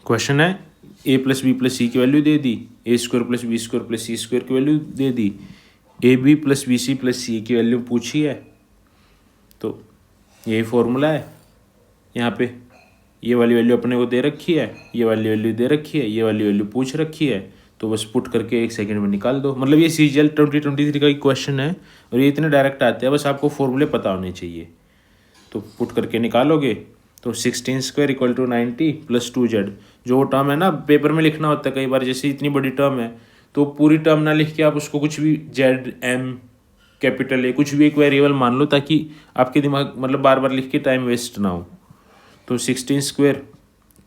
क्वेश्चन है a plus B plus c की वैल्यू दे दी, a square plus B square plus C square की वैल्यू दे दी, a b plus b c plus c की वैल्यू पूछी है। तो यही फॉर्मूला है, यहाँ पे ये वाली वैल्यू अपने को दे रखी है, ये वाली वैल्यू दे रखी है, ये वाली वैल्यू पूछ रखी है, तो बस पुट करके 1 सेकंड में निकाल दो। मतलब ये CGL 2023 का एक क्वेश्चन है और ये इतने डायरेक्ट आते हैं, बस आपको फॉर्मूले पता होने चाहिए। तो पुट करके निकालोगे तो 16² इक्वल टू 90 प्लस 2z, जो वो टर्म है ना पेपर में लिखना होता है कई बार, जैसे इतनी बड़ी टर्म है तो पूरी टर्म ना लिख के आप उसको कुछ भी z m कैपिटल ए कुछ भी एक वेरिएबल मान लो, ताकि आपके दिमाग मतलब बार बार लिख के टाइम वेस्ट ना हो। तो 16²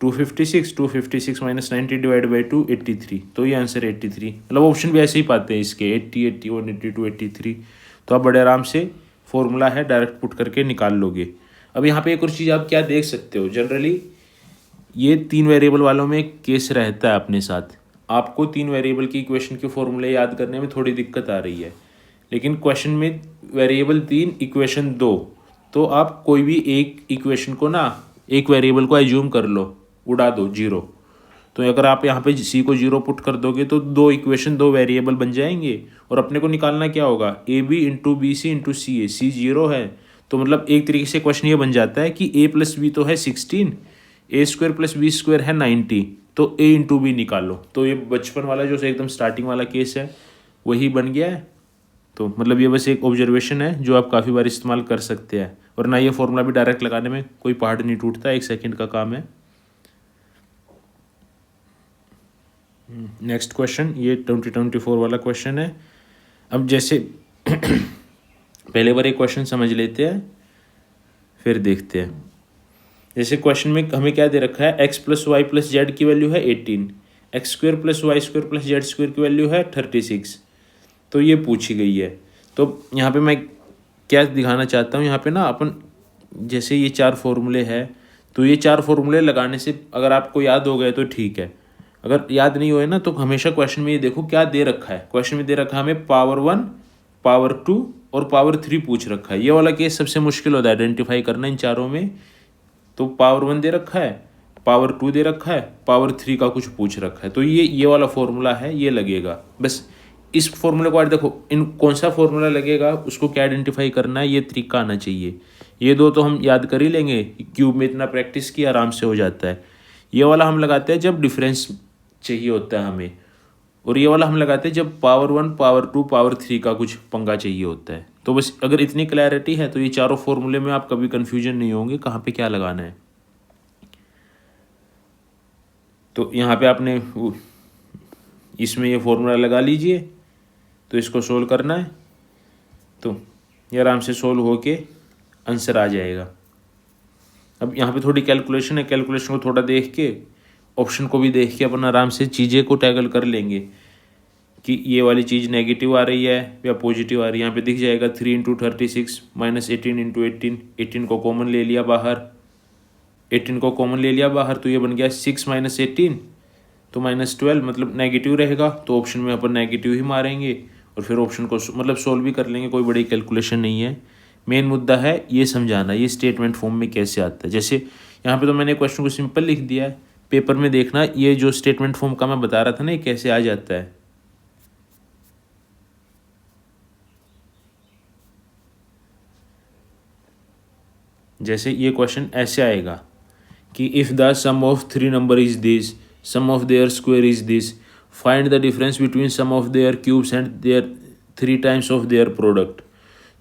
256, 256 माइनस 90 डिवाइड बाई 2 83, तो ये आंसर 83। मतलब ऑप्शन भी ऐसे ही पाते हैं इसके 80, 81, 82, 83। तो आप बड़े आराम से फॉर्मूला है डायरेक्ट पुट करके निकाल लोगे। अब यहाँ पे एक और चीज़ आप क्या देख सकते हो, जनरली ये 3 वेरिएबल वालों में एक केस रहता है अपने साथ, आपको 3 वेरिएबल की इक्वेशन के फॉर्मूले याद करने में थोड़ी दिक्कत आ रही है, लेकिन क्वेश्चन में वेरिएबल 3 इक्वेशन 2, तो आप कोई भी एक इक्वेशन को ना एक वेरिएबल को एज्यूम कर लो, उड़ा दो 0। तो अगर आप यहाँ पे सी को 0 पुट कर दोगे तो 2 इक्वेशन 2 वेरिएबल बन जाएंगे, और अपने को निकालना क्या होगा a b into b c into c a, c 0 है तो मतलब एक तरीके से क्वेश्चन ये बन जाता है कि a प्लस बी तो है 16, a² प्लस b² है 90, तो a इंटू बी निकालो। तो ये बचपन वाला जो एकदम स्टार्टिंग वाला केस है वही बन गया है। तो मतलब ये बस एक ऑब्जर्वेशन है जो आप काफ़ी बार इस्तेमाल कर सकते हैं, और ना ये फॉर्मूला भी डायरेक्ट लगाने में कोई पहाड़ नहीं टूटता, 1 सेकंड का काम है। नेक्स्ट क्वेश्चन, ये 2024 वाला क्वेश्चन है। अब जैसे पहले बार एक क्वेश्चन समझ लेते हैं फिर देखते हैं। जैसे क्वेश्चन में हमें क्या दे रखा है, x plus Y plus Z की वैल्यू है 18, x² plus y² plus z² की वैल्यू है 36, तो ये पूछी गई है। तो यहाँ पे मैं क्या दिखाना चाहता हूँ, यहाँ पे ना अपन जैसे ये 4 फॉर्मूले हैं, तो ये 4 फॉर्मूले लगाने से अगर आपको याद हो गए तो ठीक है, अगर याद नहीं हुए ना तो हमेशा क्वेश्चन में ये देखो क्या दे रखा है। क्वेश्चन में दे रखा है हमें पावर 1, पावर 2 और पावर 3 पूछ रखा है। ये वाला केस सबसे मुश्किल होता है आइडेंटिफाई करना इन चारों में। तो पावर 1 दे रखा है, पावर 2 दे रखा है, पावर 3 का कुछ पूछ रखा है, तो ये वाला फॉर्मूला है, ये लगेगा। बस इस फॉर्मूले को आज देखो, इन कौन सा फॉर्मूला लगेगा उसको क्या आइडेंटिफाई करना है, ये तरीका आना चाहिए। ये 2 तो हम याद कर ही लेंगे, क्यूब में इतना प्रैक्टिस किया आराम से हो जाता है। ये वाला हम लगाते हैं जब डिफरेंस चाहिए होता है हमें, और ये वाला हम लगाते हैं जब पावर 1, पावर 2, पावर 3 का कुछ पंगा चाहिए होता है। तो बस अगर इतनी क्लैरिटी है तो ये चारों फॉर्मूले में आप कभी कंफ्यूजन नहीं होंगे कहाँ पे क्या लगाना है। तो यहाँ पे आपने इसमें ये फॉर्मूला लगा लीजिए, तो इसको सोल्व करना है, तो ये आराम से सोल्व होके आंसर आ जाएगा। अब यहाँ पे थोड़ी कैलकुलेशन है, कैलकुलेशन को थोड़ा देख के, ऑप्शन को भी देख के अपन आराम से चीज़ें को टैकल कर लेंगे कि ये वाली चीज़ नेगेटिव आ रही है या पॉजिटिव आ रही है। यहाँ पे दिख जाएगा 3 इंटू 36 माइनस 18 इंटू 18, 18 को कॉमन ले लिया बाहर, 18 को कॉमन ले लिया बाहर, तो ये बन गया 6 माइनस 18 तो माइनस 12, मतलब नेगेटिव रहेगा, तो ऑप्शन में अपन नेगेटिव ही मारेंगे और फिर ऑप्शन को मतलब सोल्व भी कर लेंगे। कोई बड़ी कैलकुलेशन नहीं है, मेन मुद्दा है ये समझाना ये स्टेटमेंट फॉर्म में कैसे आता है। जैसे यहाँ पे तो मैंने क्वेश्चन को सिंपल लिख दिया है, पेपर में देखना ये जो स्टेटमेंट फॉर्म का मैं बता रहा था ना ये कैसे आ जाता है। जैसे ये क्वेश्चन ऐसे आएगा कि if the sum of 3 number is this, sum of their square is this, find the difference between sum of their cubes and their 3 times of their product.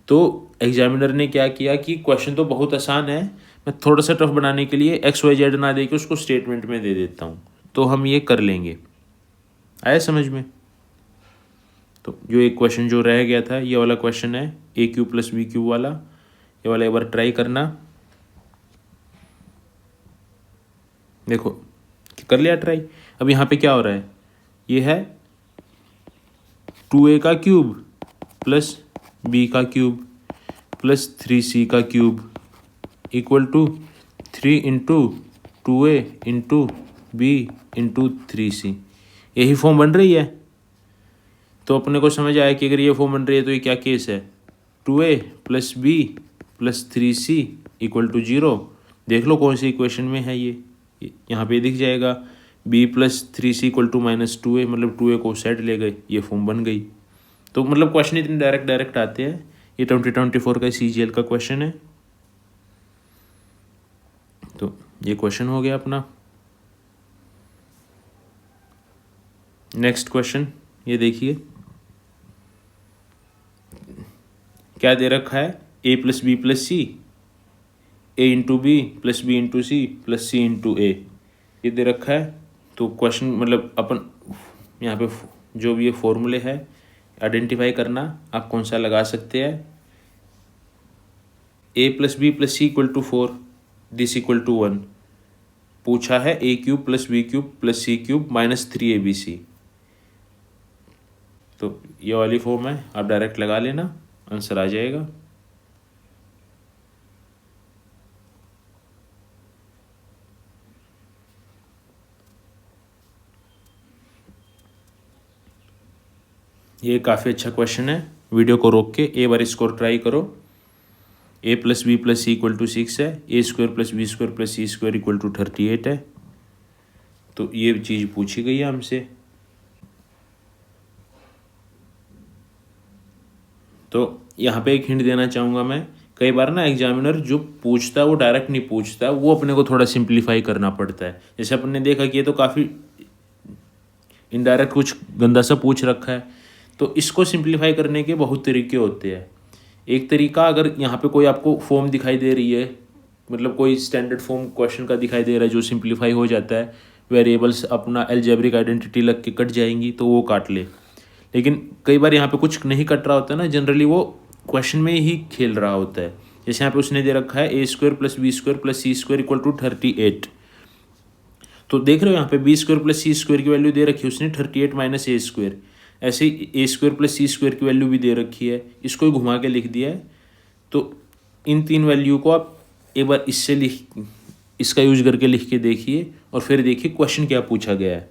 तो एग्जामिनर ने क्या किया कि क्वेश्चन तो बहुत आसान है, मैं थोड़ा सा टफ बनाने के लिए XYZ ना दे के उसको स्टेटमेंट में दे देता हूँ, तो हम ये कर लेंगे। आया समझ में? तो जो एक क्वेश्चन जो रह गया था ये वाला क्वेश्चन है AQ प्लस BQ वाला, ये वाला एक बार ट्राई करना। देखो कर लिया ट्राई। अब यहाँ पे क्या हो रहा है, ये है 2A का क्यूब प्लस B का क्यूब प्लस 3C का cube equal to 3 into 2A into B into 3C, यही फॉर्म बन रही है। तो अपने को समझ आया कि अगर ये फॉर्म बन रही है तो ये क्या केस है, 2A plus B plus 3C equal to 0। देख लो कौन सी इक्वेशन में है ये, यहाँ पे दिख जाएगा B plus 3C equal to minus 2A, मतलब 2A को सेट ले गए, ये फॉर्म बन गई। तो मतलब क्वेश्चन इतने डायरेक्ट आते हैं। ये 2024 का CGL का क्वेश्चन है। तो ये क्वेश्चन हो गया अपना। नेक्स्ट क्वेश्चन ये देखिए क्या दे रखा है, A plus B plus C a into b plus B into c plus C into a ये दे रखा है। तो क्वेश्चन मतलब अपन यहाँ पे जो भी ये फॉर्मूले है आइडेंटिफाई करना आप कौन सा लगा सकते हैं। A plus B plus C equal to 4 this equal to 1 पूछा है a cube plus B cube plus C cube minus 3abc। तो ये वाली फॉर्म है, आप डायरेक्ट लगा लेना, आंसर आ जाएगा। ये काफ़ी अच्छा क्वेश्चन है, वीडियो को रोक के एक बार इसको ट्राई करो। A plus B plus C equal to 6 है, a square plus B square plus C square equal to 38 है। तो ये चीज़ पूछी गई है हमसे। तो यहाँ पे एक हिंट देना चाहूँगा मैं, कई बार ना एग्जामिनर जो पूछता है वो डायरेक्ट नहीं पूछता है, वो अपने को थोड़ा सिंप्लीफाई करना पड़ता है। जैसे अपन ने देखा कि ये तो काफ़ी इनडायरेक्ट कुछ गंदा सा पूछ रखा है, तो इसको सिंप्लीफाई करने के बहुत तरीके होते हैं। एक तरीका, अगर यहाँ पे कोई आपको फॉर्म दिखाई दे रही है, मतलब कोई स्टैंडर्ड फॉर्म क्वेश्चन का दिखाई दे रहा है जो सिंप्लीफाई हो जाता है, वेरिएबल्स अपना अलजेब्रिक आइडेंटिटी लग के कट जाएंगी तो वो काट ले। लेकिन कई बार यहाँ पे कुछ नहीं कट रहा होता ना, जनरली वो क्वेश्चन में ही खेल रहा होता है। जैसे यहाँ पे उसने दे रखा है a square plus B square plus C square equal to 38। तो देख रहे हो यहाँ पे बी स्क्वायर प्लस सी स्क्वायर की वैल्यू दे रखी है उसने 38 माइनस ए स्क्वायर। ऐसे ही a square plus C square की वैल्यू भी दे रखी है, इसको ही घुमा के लिख दिया है। तो इन तीन वैल्यू को आप एक बार इसका यूज करके लिख के देखिए और फिर देखिए क्वेश्चन क्या पूछा गया है।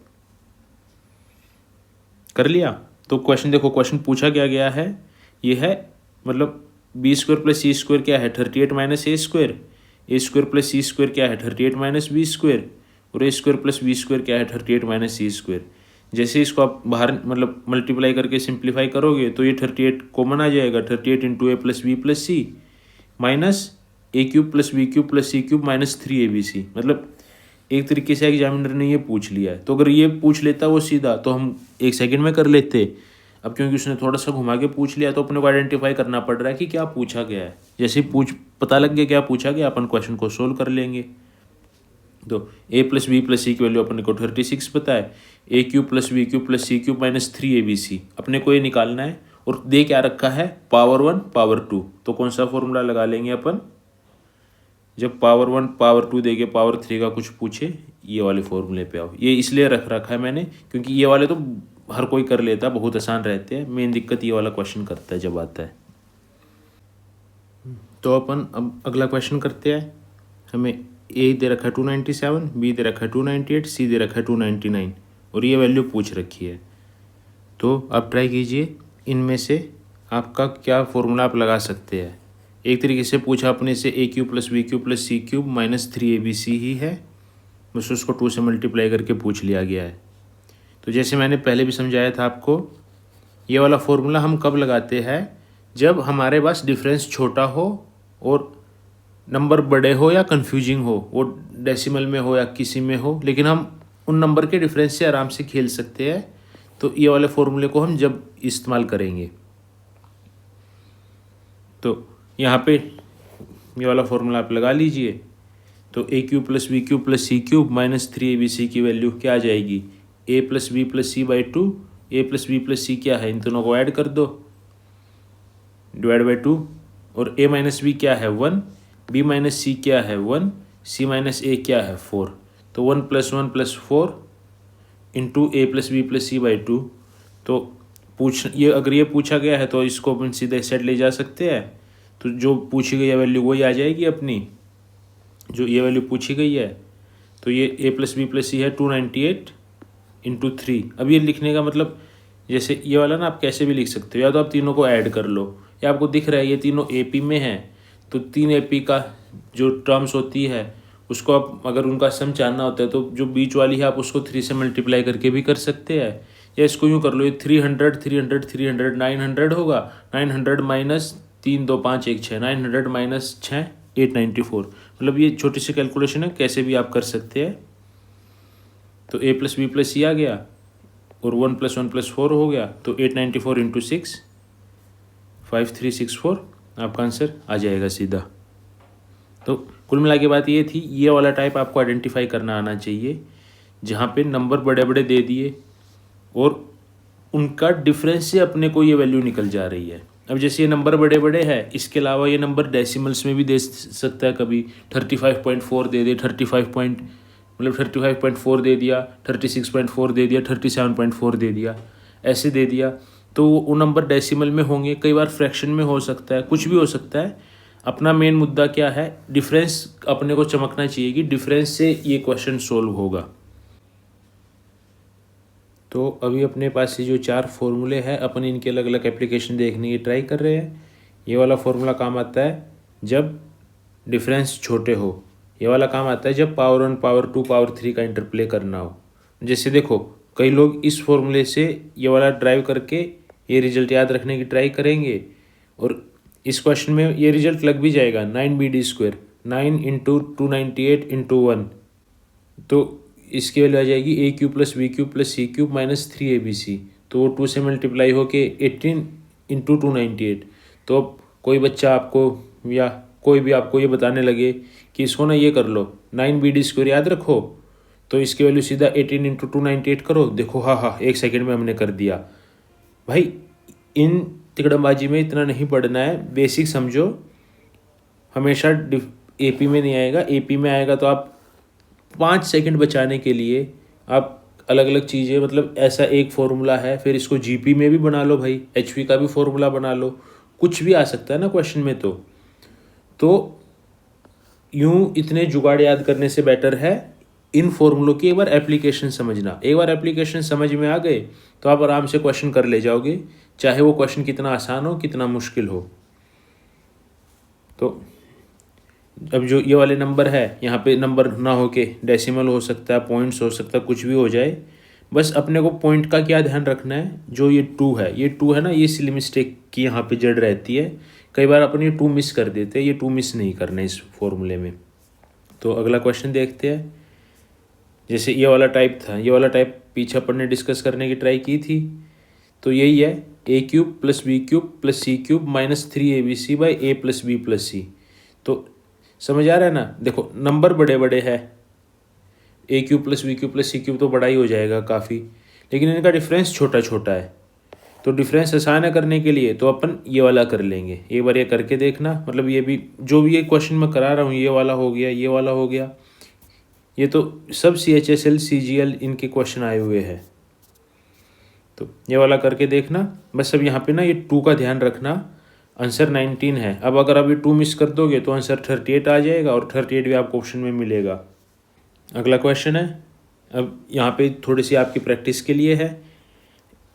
कर लिया? तो क्वेश्चन देखो, क्वेश्चन पूछा क्या गया है, ये है मतलब बी स्क्वायर प्लस सी स्क्वायर क्या है 38 माइनस ए स्क्वायर प्लस सी स्क्वायर क्या है 38 माइनस बी स्क्वायर, और ए स्क्वायर प्लस बी स्क्वायर क्या है 38 माइनस सी स्क्वायर। जैसे इसको आप बाहर मतलब मल्टीप्लाई करके सिंप्लीफाई करोगे तो ये 38 कॉमन आ जाएगा, 38 into A plus B plus C minus a cube plus B cube plus C cube minus 3abc। मतलब एक तरीके से एग्जामिनर ने ये पूछ लिया है। तो अगर ये पूछ लेता वो सीधा तो हम एक सेकंड में कर लेते। अब क्योंकि उसने थोड़ा सा घुमा के पूछ लिया तो अपने को आइडेंटिफाई करना पड़ रहा है कि क्या पूछा गया है। जैसे पता लग गया क्या पूछा गया, अपन क्वेश्चन को सोल्व कर लेंगे। तो a plus B plus c की वैल्यू अपने को 36 पता है, a cube plus B cube plus C cube minus 3abc अपने को ये निकालना है। और दे क्या रखा है, पावर 1 पावर 2। तो कौन सा फॉर्मूला लगा लेंगे अपन, जब पावर 1 पावर 2 देके पावर 3 का कुछ पूछे, ये वाले फॉर्मूले पे आओ। ये इसलिए रख रखा है मैंने क्योंकि ये वाले तो हर कोई कर लेता है, बहुत आसान रहते हैं। मेन दिक्कत ये वाला क्वेश्चन करता है जब आता है। तो अपन अब अगला क्वेश्चन करते हैं। हमें ए दे रखा है 297, बी दे रखा है 298, सी दे रखा है 299 और ये वैल्यू पूछ रखी है। तो आप ट्राई कीजिए इनमें से आपका क्या फॉर्मूला आप लगा सकते हैं। एक तरीके से पूछा अपने से a cube plus B cube plus C cube minus 3abc ही है, बस उसको 2 से मल्टीप्लाई करके पूछ लिया गया है। तो जैसे मैंने पहले भी समझाया था आपको, ये वाला फॉर्मूला हम कब लगाते हैं, जब हमारे पास डिफरेंस छोटा हो और नंबर बड़े हो या कंफ्यूजिंग हो, वो डेसिमल में हो या किसी में हो, लेकिन हम उन नंबर के डिफरेंस से आराम से खेल सकते हैं। तो ये वाले फॉर्मूले को हम जब इस्तेमाल करेंगे, तो यहाँ पे ये वाला फॉर्मूला आप लगा लीजिए। तो a cube plus B cube plus C cube minus 3abc की वैल्यू क्या आ जाएगी, a plus B plus C by 2। A plus B plus c क्या है, इन दोनों को ऐड कर दो, डिवाइड बाई 2। और ए माइनस बी क्या है 1, बी माइनस सी क्या है 1, सी माइनस ए क्या है 4। तो 1 + 1 + 4 into A plus B plus C by 2। तो अगर ये पूछा गया है तो इसको अपन सीधे सेट ले जा सकते हैं। तो जो पूछी गई है वैल्यू वही आ जाएगी अपनी, जो ये वैल्यू पूछी गई है। तो ये ए प्लस बी प्लस सी है 298 इंटू 3। अब ये लिखने का मतलब, जैसे ये वाला ना आप कैसे भी लिख सकते हो, या तो आप तीनों को ऐड कर लो, या आपको दिख रहा है ये तीनों AP में हैं तो 3 AP का जो टर्म्स होती है उसको आप अगर उनका सम जानना होता है तो जो बीच वाली है आप उसको 3 से मल्टीप्लाई करके भी कर सकते हैं। या इसको यूँ कर लो, ये 300 300 300 900 होगा, 900 माइनस 3 2 5 1 6, 900 माइनस 6 894। मतलब ये छोटी सी कैलकुलेशन है, कैसे भी आप कर सकते हैं। तो ए प्लस बी प्लस सी आ गया और 1 + 1 + 4 हो गया। तो 894 इंटू 6 5364 आपका आंसर आ जाएगा सीधा। तो कुल मिला के बात ये थी, ये वाला टाइप आपको आइडेंटिफाई करना आना चाहिए जहाँ पे नंबर बड़े बड़े दे दिए और उनका डिफरेंस से अपने को ये वैल्यू निकल जा रही है। अब जैसे ये नंबर बड़े बड़े हैं, इसके अलावा ये नंबर डेसिमल्स में भी दे सकता है, कभी 35.4 दे दे, 35.4 दे दिया, 36.4 दे दिया, 37.4 दे दिया, ऐसे दे दिया, तो वो नंबर डेसिमल में होंगे, कई बार फ्रैक्शन में हो सकता है, कुछ भी हो सकता है। अपना मेन मुद्दा क्या है, डिफरेंस अपने को चमकना चाहिए कि डिफरेंस से ये क्वेश्चन सोल्व होगा। तो अभी अपने पास ये जो 4 फॉर्मूले हैं, अपन इनके अलग अलग एप्लीकेशन देखने की ट्राई कर रहे हैं। ये वाला फॉर्मूला काम आता है जब डिफरेंस छोटे हो, ये वाला काम आता है जब पावर 1 पावर 2 पावर 3 का इंटरप्ले करना हो। जैसे देखो, कई लोग इस फॉर्मूले से ये वाला ड्राइव करके ये रिजल्ट याद रखने की ट्राई करेंगे और इस क्वेश्चन में ये रिजल्ट लग भी जाएगा, 9BD², 9 इंटू 298 इंटू 1, तो इसकी वैल्यू आ जाएगी a³ + b³ + c³ - 3abc। तो वो 2 से मल्टीप्लाई होके 18 इंटू 298। तो अब कोई बच्चा आपको या कोई भी आपको ये बताने लगे कि इसको ना ये कर लो, 9BD² याद रखो, तो इसकी वैल्यू सीधा 18 इंटू 298 करो, देखो हाँ 1 सेकेंड में हमने कर दिया। भाई इन तिकड़मबाजी में इतना नहीं पढ़ना है, बेसिक समझो। हमेशा AP में नहीं आएगा, AP में आएगा तो आप 5 सेकंड बचाने के लिए आप अलग अलग चीज़ें, मतलब ऐसा एक फॉर्मूला है, फिर इसको GP में भी बना लो भाई, HP का भी फॉर्मूला बना लो, कुछ भी आ सकता है ना क्वेश्चन में। तो यूं इतने जुगाड़ याद करने से बेटर है इन फॉर्मूलों की एक बार एप्लीकेशन समझना। एक बार एप्लीकेशन समझ में आ गए तो आप आराम से क्वेश्चन कर ले जाओगे, चाहे वो क्वेश्चन कितना आसान हो कितना मुश्किल हो। तो अब जो ये वाले नंबर है, यहाँ पे नंबर ना हो के डेसिमल हो सकता है, पॉइंट्स हो सकता है, कुछ भी हो जाए, बस अपने को पॉइंट का क्या ध्यान रखना है, जो ये 2 है, ये 2 है ना, ये सिली मिस्टेक की यहाँ पे जड़ रहती है। कई बार अपन ये 2 मिस कर देते हैं, ये 2 मिस नहीं करना इस फॉर्मूले में। तो अगला क्वेश्चन देखते हैं। जैसे ये वाला टाइप था, ये वाला टाइप पीछे अपन ने डिस्कस करने की ट्राई की थी, तो यही है a³ + b³ + c³ - 3abc/a + b + c। तो समझ आ रहा है ना, देखो नंबर बड़े बड़े हैं, a³ + b³ + c³ तो बड़ा ही हो जाएगा काफ़ी, लेकिन इनका डिफरेंस छोटा छोटा है। तो डिफरेंस आसान है करने के लिए, तो अपन ये वाला कर लेंगे। एक बार ये करके देखना, मतलब ये भी जो भी ये क्वेश्चन मैं करा रहा हूँ, ये वाला हो गया, ये वाला हो गया, ये तो सब CHSL CGL इनके क्वेश्चन आए हुए हैं। तो ये वाला करके देखना। बस अब यहाँ पे ना ये 2 का ध्यान रखना, आंसर 19 है। अब अगर आप ये 2 मिस कर दोगे तो आंसर 38 आ जाएगा, और 38 भी आपको ऑप्शन में मिलेगा। अगला क्वेश्चन है, अब यहाँ पे थोड़ी सी आपकी प्रैक्टिस के लिए है।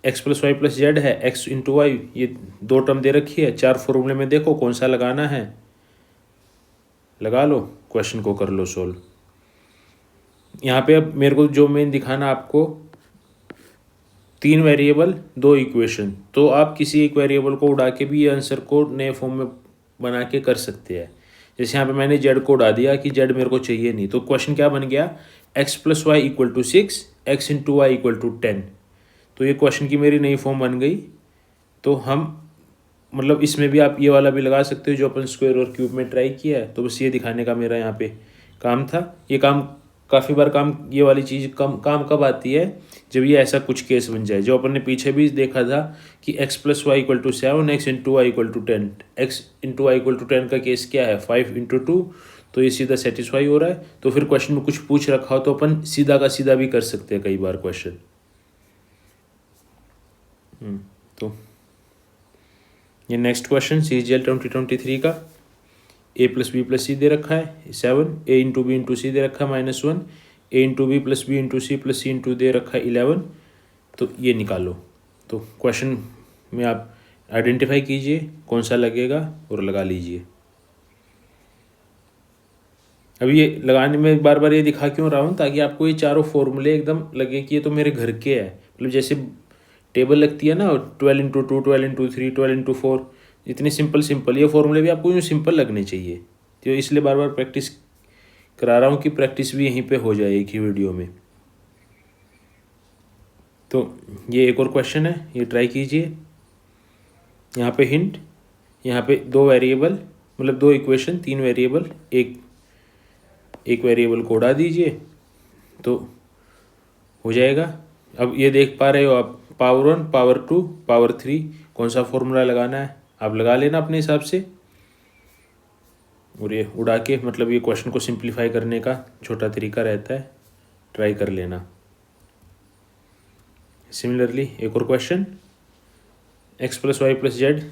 x + y + z है, x × y, ये 2 टर्म दे रखी है। 4 फॉर्मूले में देखो कौन सा लगाना है, लगा लो, क्वेश्चन को कर लो सोल्व। यहाँ पे अब मेरे को जो मेन दिखाना आपको, 3 वेरिएबल 2 इक्वेशन, तो आप किसी एक वेरिएबल को उड़ा के भी ये आंसर को नए फॉर्म में बना के कर सकते हैं। जैसे यहाँ पे मैंने z को उड़ा दिया कि z मेरे को चाहिए नहीं, तो क्वेश्चन क्या बन गया, x + y = 6, x × y = 10। तो ये क्वेश्चन की मेरी नई फॉर्म बन गई। तो हम मतलब इसमें भी आप ये वाला भी लगा सकते हो जो अपन स्क्वायर और क्यूब में ट्राई किया है। तो बस ये दिखाने का मेरा यहाँ पे काम था। ये काम काफ़ी बार ये वाली चीज़ काम कब आती है, जब ये ऐसा कुछ केस बन जाए, जो अपन ने पीछे भी देखा था कि x + y = 7, x × y = 10। x × y = 10 का केस क्या है, 5 × 2, तो ये सीधा सेटिस्फाई हो रहा है। तो फिर क्वेश्चन में कुछ पूछ रखा हो तो अपन सीधा का सीधा भी कर सकते हैं कई बार क्वेश्चन। तो ये नेक्स्ट क्वेश्चन CGL 2023 का, a + b + c दे रखा है 7, a × b × c दे रखा है -1, a × b + b × c + c × दे रखा है 11। तो ये निकालो। तो क्वेश्चन में आप आइडेंटिफाई कीजिए कौन सा लगेगा और लगा लीजिए। अभी ये लगाने में बार बार ये दिखा क्यों रहा हूँ, ताकि आपको ये चारों फॉर्मूले एकदम लगे कि ये तो मेरे घर के हैं। मतलब जैसे टेबल लगती है ना, 12 × 2, 12 × 3, 12 × 4, इतनी सिंपल ये फॉर्मूले भी आपको यूँ सिंपल लगने चाहिए। तो इसलिए बार बार प्रैक्टिस करा रहा हूँ कि प्रैक्टिस भी यहीं पे हो जाए एक ही वीडियो में। तो ये एक और क्वेश्चन है, ये ट्राई कीजिए। यहाँ पे हिंट, यहाँ पे 2 वेरिएबल, मतलब 2 इक्वेशन 3 वेरिएबल, एक एक वेरिएबल को उड़ा दीजिए तो हो जाएगा। अब ये देख पा रहे हो आप, पावर 1, पावर 2, पावर 3 कौन सा फॉर्मूला लगाना है आप लगा लेना अपने हिसाब से। और ये उड़ा के मतलब ये क्वेश्चन को सिंप्लीफाई करने का छोटा तरीका रहता है, ट्राई कर लेना। सिमिलरली एक और क्वेश्चन, x + y + z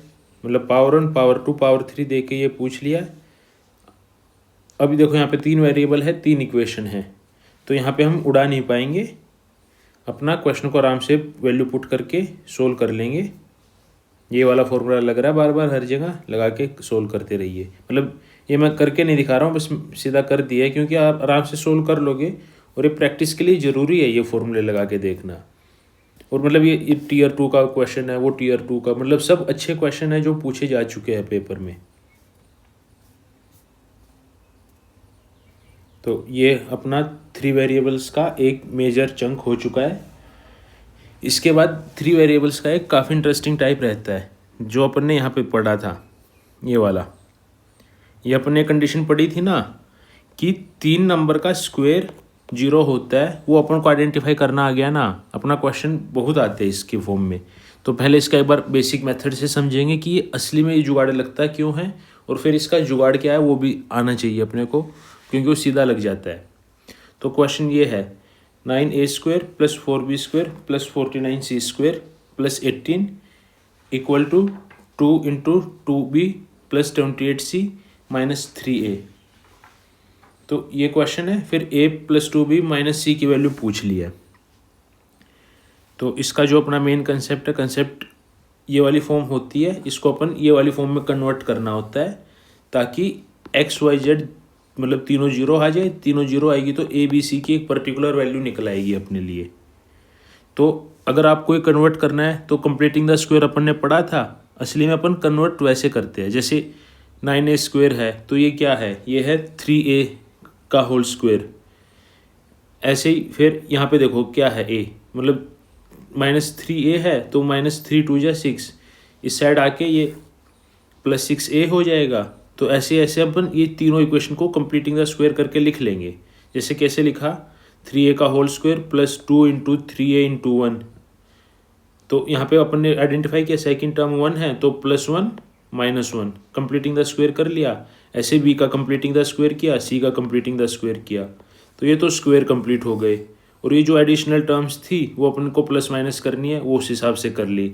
मतलब पावर 1, पावर 2, पावर 3 दे के ये पूछ लिया। अभी देखो यहाँ पे 3 वेरिएबल है, 3 इक्वेशन है, तो यहाँ पे हम उड़ा नहीं पाएंगे, अपना क्वेश्चन को आराम से वैल्यू पुट करके सोल्व कर लेंगे। ये वाला फॉर्मूला लग रहा है बार बार हर जगह, लगा के सोल्व करते रहिए। मतलब ये मैं करके नहीं दिखा रहा हूँ, बस सीधा कर दिया है, क्योंकि आप आराम से सोल्व कर लोगे और ये प्रैक्टिस के लिए ज़रूरी है ये फॉर्मूले लगा के देखना। और मतलब ये टीयर 2 का क्वेश्चन है, वो टीयर 2 का, मतलब सब अच्छे क्वेश्चन है जो पूछे जा चुके हैं पेपर में। तो ये अपना 3 वेरिएबल्स का एक मेजर चंक हो चुका है। इसके बाद 3 वेरिएबल्स का एक काफ़ी इंटरेस्टिंग टाइप रहता है जो अपन ने यहाँ पे पढ़ा था, ये वाला। ये अपन ने कंडीशन पढ़ी थी ना कि 3 नंबर का स्क्वायर 0 होता है, वो अपन को आइडेंटिफाई करना आ गया ना। अपना क्वेश्चन बहुत आते हैं इसके फॉर्म में, तो पहले इसका एक बार बेसिक मेथड से समझेंगे कि ये असली में ये जुगाड़ लगता क्यों है, और फिर इसका जुगाड़ क्या है वो भी आना चाहिए अपने को, क्योंकि वो सीधा लग जाता है। तो क्वेश्चन ये है 9a² + 4b² + 49c² + 18 = 2 × 2b + 28c - 3a। तो ये क्वेश्चन है, फिर a + 2b - c की वैल्यू पूछ ली है। तो इसका जो अपना मेन कंसेप्ट है, कंसेप्ट ये वाली फॉर्म होती है, इसको अपन ये वाली फॉर्म में कन्वर्ट करना होता है ताकि x y z मतलब तीनों 0 आ जाए। तीनों 0 आएगी तो a b c की एक पर्टिकुलर वैल्यू निकल आएगी अपने लिए। तो अगर आपको ये कन्वर्ट करना है तो कंप्लीटिंग द स्क्वायर अपन ने पढ़ा था, असली में अपन कन्वर्ट वैसे करते हैं। जैसे 9a² है तो ये क्या है, ये है 3a का होल स्क्वायर। ऐसे ही फिर यहाँ पे देखो क्या है a, मतलब -3a है तो -3 × 2 = 6, इस साइड आके ये +6a हो जाएगा। तो ऐसे ऐसे अपन ये तीनों इक्वेशन को कंप्लीटिंग द स्क्वायर करके लिख लेंगे। जैसे कैसे लिखा, 3a का होल स्क्वायर + 2 × 3a × 1। तो यहाँ पे अपन ने आइडेंटिफाई किया सेकंड टर्म 1 है तो +1 - 1 कंप्लीटिंग द स्क्वायर कर लिया। ऐसे b का कंप्लीटिंग द स्क्वायर किया, c का कंप्लीटिंग द स्क्वायर किया, तो ये तो स्क्वायर कंप्लीट हो गए। और ये जो एडिशनल टर्म्स थी वो अपन को प्लस माइनस करनी है, वो उस हिसाब से कर ली।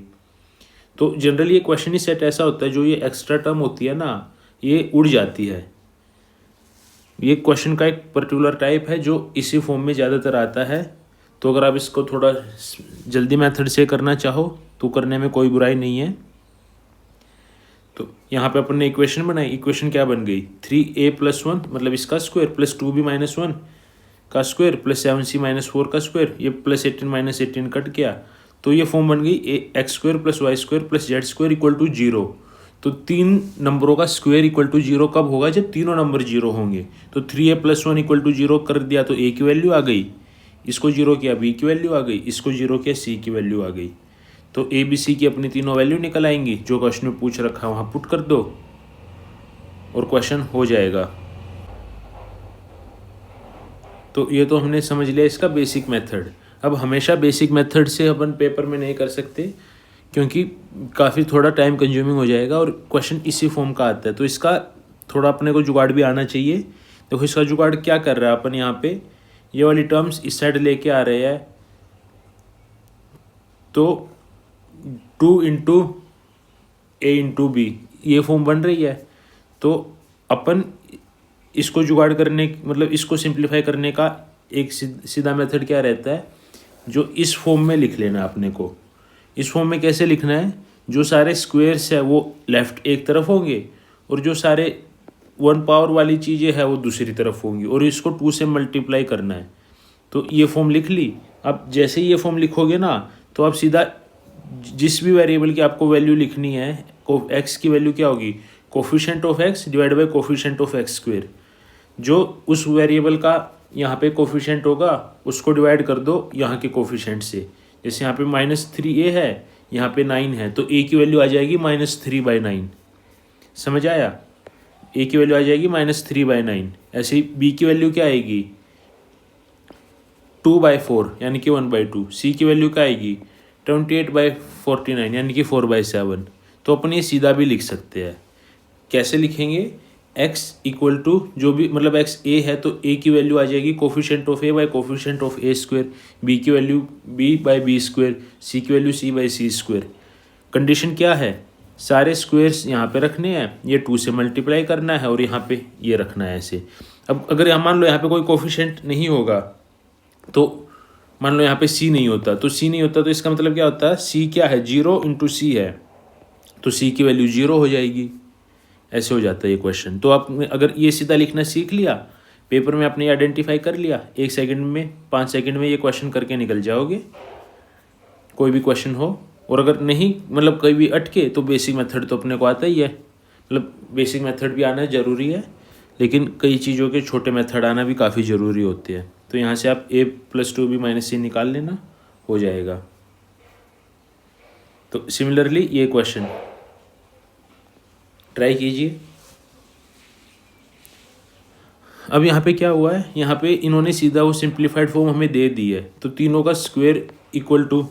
तो जनरली ये क्वेश्चन ही सेट ऐसा होता है जो ये एक्स्ट्रा टर्म होती है ना, ये उड़ जाती है। ये क्वेश्चन का एक पर्टिकुलर टाइप है जो इसी फॉर्म में ज़्यादातर आता है। तो अगर आप इसको थोड़ा जल्दी मेथड से करना चाहो तो करने में कोई बुराई नहीं है। तो यहाँ पे अपन ने इक्वेशन बनाई, इक्वेशन क्या बन गई, 3a + 1 मतलब इसका स्क्वायर + 2b - 1 का स्क्वायर + 7c - 4 का स्क्वायर, ये +18 - 18 कट गया, तो ये फॉर्म बन गई x² + y² + z² = 0। तो 3 नंबरों का स्क्वायर = 0 कब होगा, जब तीनों नंबर 0 होंगे। तो 3a + 1 = 0 कर दिया तो a की वैल्यू आ गई, इसको 0 किया b की वैल्यू आ गई, इसको 0 किया c की वैल्यू आ गई। तो a b c की अपनी तीनों वैल्यू निकल आएंगी, जो क्वेश्चन में पूछ रखा है वहाँ पुट कर दो और क्वेश्चन हो जाएगा। तो ये तो हमने समझ लिया इसका बेसिक मेथड। अब हमेशा बेसिक मेथड से अपन पेपर में नहीं कर सकते क्योंकि काफ़ी थोड़ा टाइम कंज्यूमिंग हो जाएगा और क्वेश्चन इसी फॉर्म का आता है, तो इसका थोड़ा अपने को जुगाड़ भी आना चाहिए। देखो इसका जुगाड़ क्या कर रहा है, अपन यहाँ पे ये वाली टर्म्स इस साइड लेके आ रहे हैं, तो 2 × a × b ये फॉर्म बन रही है। तो अपन इसको जुगाड़ करने मतलब इसको सिंप्लीफाई करने का एक सीधा मेथड क्या रहता है, जो इस फॉर्म में लिख लेना अपने को। इस फॉर्म में कैसे लिखना है, जो सारे स्क्वेयर्स है वो लेफ्ट एक तरफ होंगे और जो सारे 1 पावर वाली चीज़ें हैं वो दूसरी तरफ होंगी, और इसको 2 से मल्टीप्लाई करना है। तो ये फॉर्म लिख ली। अब जैसे ही ये फॉर्म लिखोगे ना तो आप सीधा जिस भी वेरिएबल की आपको वैल्यू लिखनी है, एक्स की वैल्यू क्या होगी, coefficient of x / coefficient of x²। जो उस वेरिएबल का यहाँ पे कोफिशिएंट होगा उसको डिवाइड कर दो यहाँ के कोफिशिएंट से। जैसे यहाँ पे -3a है, यहाँ पे 9 है, तो a की वैल्यू आ जाएगी -3/9। समझ आया। ए की वैल्यू आ जाएगी -3/9। ऐसे ही बी की वैल्यू क्या आएगी 2/4 यानी कि 1/2। सी की वैल्यू क्या आएगी 28/49 यानी कि 4/7। तो अपन ये सीधा भी लिख सकते हैं। कैसे लिखेंगे, x इक्वल टू जो भी मतलब x a है तो a की वैल्यू आ जाएगी coefficient of a by coefficient of a square, b की value b by B square, c की value c by C square. Condition क्या है, सारे स्क्वायर्स यहाँ पे रखने हैं, ये 2 से मल्टीप्लाई करना है और यहाँ पे ये रखना है ऐसे। अब अगर यहाँ मान लो यहाँ पे कोई कोफिशिएंट नहीं होगा तो मान लो यहाँ पे c नहीं होता, तो c नहीं होता तो इसका मतलब क्या होता है, c क्या है 0 इंटू सी है, तो c की वैल्यू 0 हो जाएगी। ऐसे हो जाता है ये क्वेश्चन। तो आप अगर ये सीधा लिखना सीख लिया, पेपर में आपने आइडेंटिफाई कर लिया, 1 सेकंड में 5 सेकंड में ये क्वेश्चन करके निकल जाओगे, कोई भी क्वेश्चन हो। और अगर नहीं मतलब कोई भी अटके तो बेसिक मेथड तो अपने को आता ही है, मतलब बेसिक मेथड भी आना ज़रूरी है, लेकिन कई चीज़ों के छोटे मेथड आना भी काफ़ी ज़रूरी होते हैं। तो यहाँ से आप a+2b - c निकाल लेना, हो जाएगा। तो सिमिलरली ये क्वेश्चन ट्राई कीजिए। अब यहाँ पे क्या हुआ है, यहाँ पे इन्होंने सीधा वो सिंप्लीफाइड फॉर्म हमें दे दी है, तो तीनों का स्क्वायर इक्वल टू,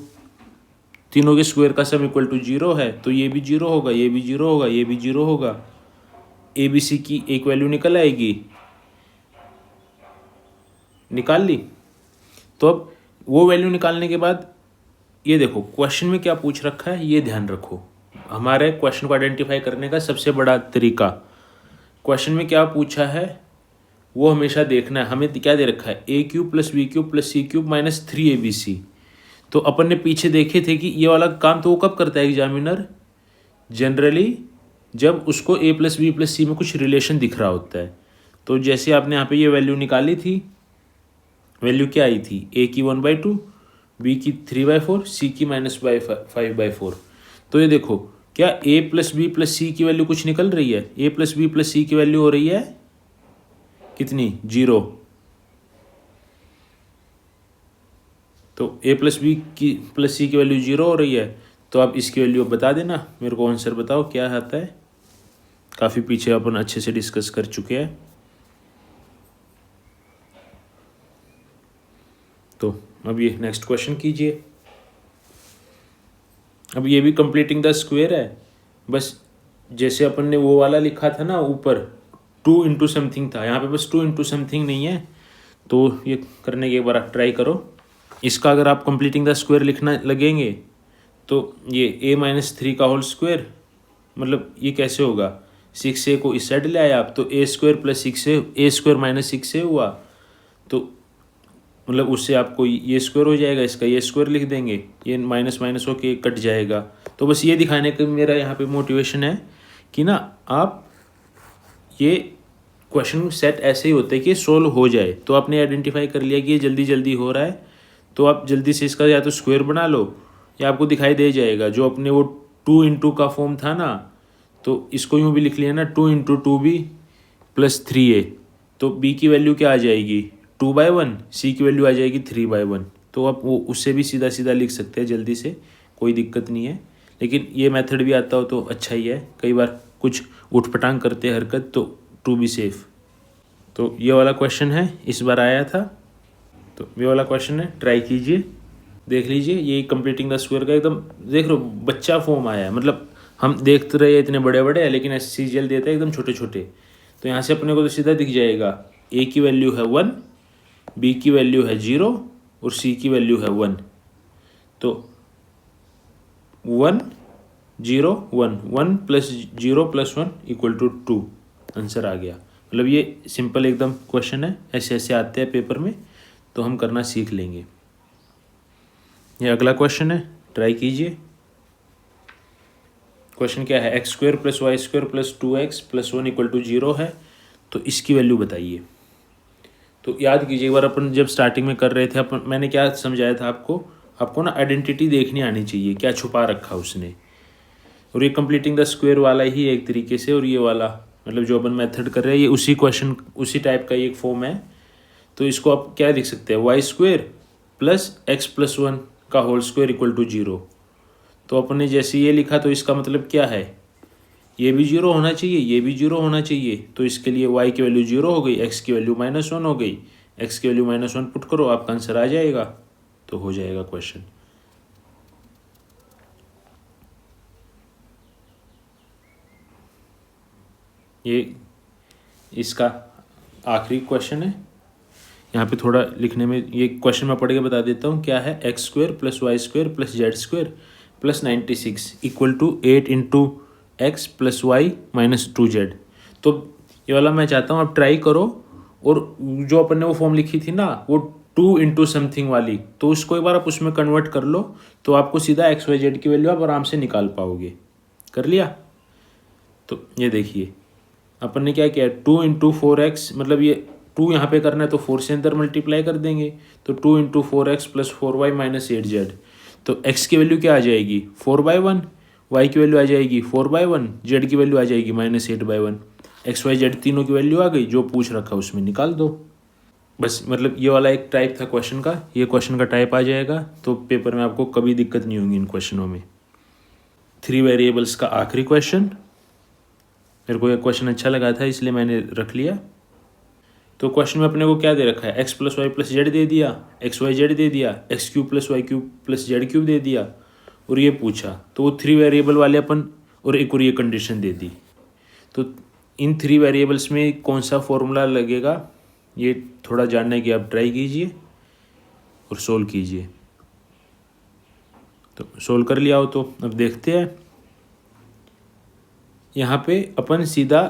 तीनों के स्क्वायर का सम इक्वल टू 0 है, तो ये भी 0 होगा, ये भी 0 होगा, ये भी 0 होगा। ए बी सी की एक वैल्यू निकल आएगी, निकाल ली। तो अब वो वैल्यू निकालने के बाद ये देखो क्वेश्चन में क्या पूछ रखा है, ये ध्यान रखो। हमारे क्वेश्चन को आइडेंटिफाई करने का सबसे बड़ा तरीका, क्वेश्चन में क्या पूछा है वो हमेशा देखना है। हमें क्या दे रखा है, a³ + b³ + c³ - 3abc। तो अपन ने पीछे देखे थे कि ये वाला काम तो वो कब करता है एग्जामिनर, जनरली जब उसको a + b + c में कुछ रिलेशन दिख रहा होता है। तो जैसे आपने यहाँ पे ये वैल्यू निकाली थी, वैल्यू क्या आई थी, a की 1/2, b की 3/4, c की -5/4। तो ये देखो क्या a + b + c की वैल्यू कुछ निकल रही है, a + b + c की वैल्यू हो रही है कितनी 0। तो a + b + c की वैल्यू 0 हो रही है, तो आप इसकी वैल्यू बता देना मेरे को, आंसर बताओ क्या आता है। काफ़ी पीछे अपन अच्छे से डिस्कस कर चुके हैं। तो अब ये नेक्स्ट क्वेश्चन कीजिए। अब ये भी कंप्लीटिंग द स्क्वायर है, बस जैसे अपन ने वो वाला लिखा था ना ऊपर 2 इंटू समथिंग था, यहाँ पे बस 2 इंटू समथिंग नहीं है। तो ये करने के एक बार आप ट्राई करो। इसका अगर आप कंप्लीटिंग द स्क्वायर लिखना लगेंगे तो ये a-3 का होल स्क्वायर, मतलब ये कैसे होगा, 6a को इस साइड ले आए आप, तो a² + 6a, a² - 6a हुआ, तो मतलब उससे आपको ये स्क्वायर हो जाएगा, इसका ये स्क्वायर लिख देंगे, ये माइनस होके कट जाएगा। तो बस ये दिखाने का मेरा यहाँ पे मोटिवेशन है कि ना आप ये क्वेश्चन सेट ऐसे ही होते हैं कि सोल्व हो जाए। तो आपने आइडेंटिफाई कर लिया कि ये जल्दी जल्दी हो रहा है, तो आप जल्दी से इसका या तो स्क्वायर बना लो या आपको दिखाई दे जाएगा। जो अपने वो 2 इंटू का फॉर्म था ना, तो इसको यूँ भी लिख लिया ना 2 इंटू 2b + 3a। तो b की वैल्यू क्या आ जाएगी 2/1, c की वैल्यू आ जाएगी 3/1। तो आप वो उससे भी सीधा सीधा लिख सकते हैं जल्दी से, कोई दिक्कत नहीं है। लेकिन ये मेथड भी आता हो तो अच्छा ही है, कई बार कुछ उठपटांग करते हैं हरकत, तो टू बी सेफ। तो ये वाला क्वेश्चन है, इस बार आया था, तो ये वाला क्वेश्चन है, ट्राई कीजिए, देख लीजिए। ये कंप्लीटिंग द स्क्वायर का एकदम देख लो बच्चा फॉर्म आया है, मतलब हम देखते रहे इतने बड़े बड़े हैं लेकिन SCGL देता है एकदम छोटे छोटे। तो यहाँ से अपने को तो सीधा दिख जाएगा, a की वैल्यू है 1, b की वैल्यू है 0 और c की वैल्यू है 1। तो 1 0 1 1 + 0 + 1 = 2 आंसर आ गया। मतलब ये सिंपल एकदम क्वेश्चन है, ऐसे ऐसे आते हैं पेपर में, तो हम करना सीख लेंगे। ये अगला क्वेश्चन है, ट्राई कीजिए। क्वेश्चन क्या है, x² + y² + 2x + 1 = 0 है, तो इसकी वैल्यू बताइए। तो याद कीजिए एक बार अपन जब स्टार्टिंग में कर रहे थे अपन, मैंने क्या समझाया था आपको ना आइडेंटिटी देखनी आनी चाहिए, क्या छुपा रखा उसने। और ये कंप्लीटिंग द स्क्वायर वाला ही एक तरीके से, और ये वाला मतलब जो अपन मेथड कर रहे हैं ये उसी क्वेश्चन उसी टाइप का एक फॉर्म है। तो इसको आप क्या लिख सकते हैं, y² + x + 1 का होल स्क्वायर = 0। तो अपन ने जैसे ये लिखा तो इसका मतलब क्या है, ये भी 0 होना चाहिए, ये भी 0 होना चाहिए। तो इसके लिए y की वैल्यू 0 हो गई, x की वैल्यू -1 हो गई। x की वैल्यू -1 पुट करो, आपका आंसर आ जाएगा। तो हो जाएगा क्वेश्चन। ये इसका आखिरी क्वेश्चन है। यहाँ पे थोड़ा लिखने में, ये क्वेश्चन मैं पढ़ के बता देता हूँ क्या है। x² + y² + z² + 96 = 8 × x + y - 2z। तो ये वाला मैं चाहता हूँ आप ट्राई करो, और जो अपन ने वो फॉर्म लिखी थी ना, वो 2 × समथिंग वाली, तो उसको एक बार आप उसमें कन्वर्ट कर लो, तो आपको सीधा x y z की वैल्यू आप आराम से निकाल पाओगे। कर लिया? तो ये देखिए अपन ने क्या किया, 2 × 4x, मतलब ये 2 यहाँ पे करना है तो 4 से अंदर मल्टीप्लाई कर देंगे, तो 2 × 4x + 4y - 8z। तो x की वैल्यू क्या आ जाएगी, 4/1, y की वैल्यू आ जाएगी 4/1, z की वैल्यू आ जाएगी -8/1। x y z तीनों की वैल्यू आ गई, जो पूछ रखा उसमें निकाल दो बस। मतलब ये वाला एक टाइप था क्वेश्चन का, ये क्वेश्चन का टाइप आ जाएगा, तो पेपर में आपको कभी दिक्कत नहीं होगी इन क्वेश्चनों में। 3 वेरिएबल्स का आखिरी क्वेश्चन, मेरे को ये क्वेश्चन अच्छा लगा था इसलिए मैंने रख लिया। तो क्वेश्चन में अपने को क्या दे रखा है, x + y + z दे दिया, x y z दे दिया, x³ + y³ + z³ दे दिया, और ये पूछा। तो वो 3 वेरिएबल वाले अपन, और एक और ये कंडीशन दे दी। तो इन 3 वेरिएबल्स में कौन सा फॉर्मूला लगेगा, ये थोड़ा जानने की आप ट्राई कीजिए और सोल्व कीजिए। तो सोल्व कर लिया हो तो अब देखते हैं। यहाँ पे अपन सीधा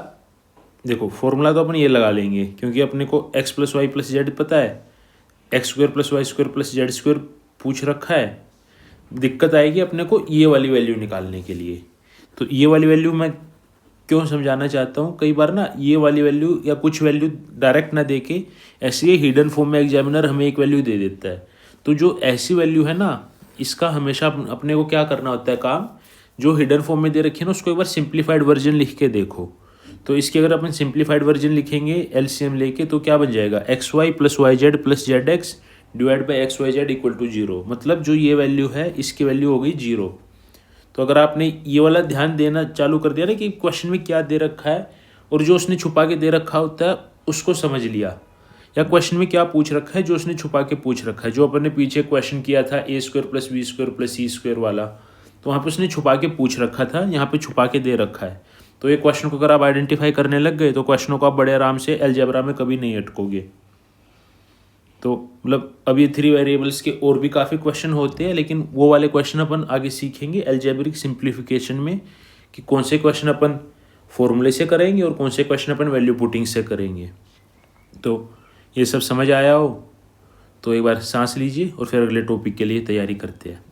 देखो, फॉर्मूला तो अपन ये लगा लेंगे, क्योंकि अपने को x + y + z पता है, x² + y² + z² पूछ रखा है। दिक्कत आएगी अपने को ये वाली वैल्यू निकालने के लिए। तो ये वाली वैल्यू मैं क्यों समझाना चाहता हूँ, कई बार ना ये वाली वैल्यू या कुछ वैल्यू डायरेक्ट ना दे के ऐसे ही हिडन फॉर्म में एग्जामिनर हमें एक वैल्यू दे देता है। तो जो ऐसी वैल्यू है ना, इसका हमेशा अपने को क्या करना होता है काम, जो हिडन फॉर्म में दे रखी है ना, उसको एक बार सिंप्लीफाइड वर्जन लिख के देखो। तो इसकी अगर अपन सिंप्लीफाइड वर्जन लिखेंगे एलसीएम लेके, तो क्या बन जाएगा, xy + yz + zx / xyz = 0। मतलब जो ये वैल्यू है इसकी वैल्यू हो गई 0। तो अगर आपने ये वाला ध्यान देना चालू कर दिया ना कि क्वेश्चन में क्या दे रखा है, और जो उसने छुपा के दे रखा होता है उसको समझ लिया, या क्वेश्चन में क्या पूछ रखा है जो उसने छुपा के पूछ रखा है। जो अपन ने पीछे क्वेश्चन किया था a² + b² + c² वाला, तो वहाँ पे उसने छुपा के पूछ रखा था, यहाँ पे छुपा के दे रखा है। तो ये क्वेश्चन को अगर आप आइडेंटिफाई करने लग गए, तो क्वेश्चनों को आप बड़े आराम से अलजेब्रा में कभी नहीं अटकोगे। तो मतलब अब ये 3 वेरिएबल्स के और भी काफ़ी क्वेश्चन होते हैं, लेकिन वो वाले क्वेश्चन अपन आगे सीखेंगे अलजेब्रिक सिंप्लीफिकेशन में, कि कौन से क्वेश्चन अपन फॉर्मूले से करेंगे और कौन से क्वेश्चन अपन वैल्यू पुटिंग से करेंगे। तो ये सब समझ आया हो तो एक बार सांस लीजिए और फिर अगले टॉपिक के लिए तैयारी करते हैं।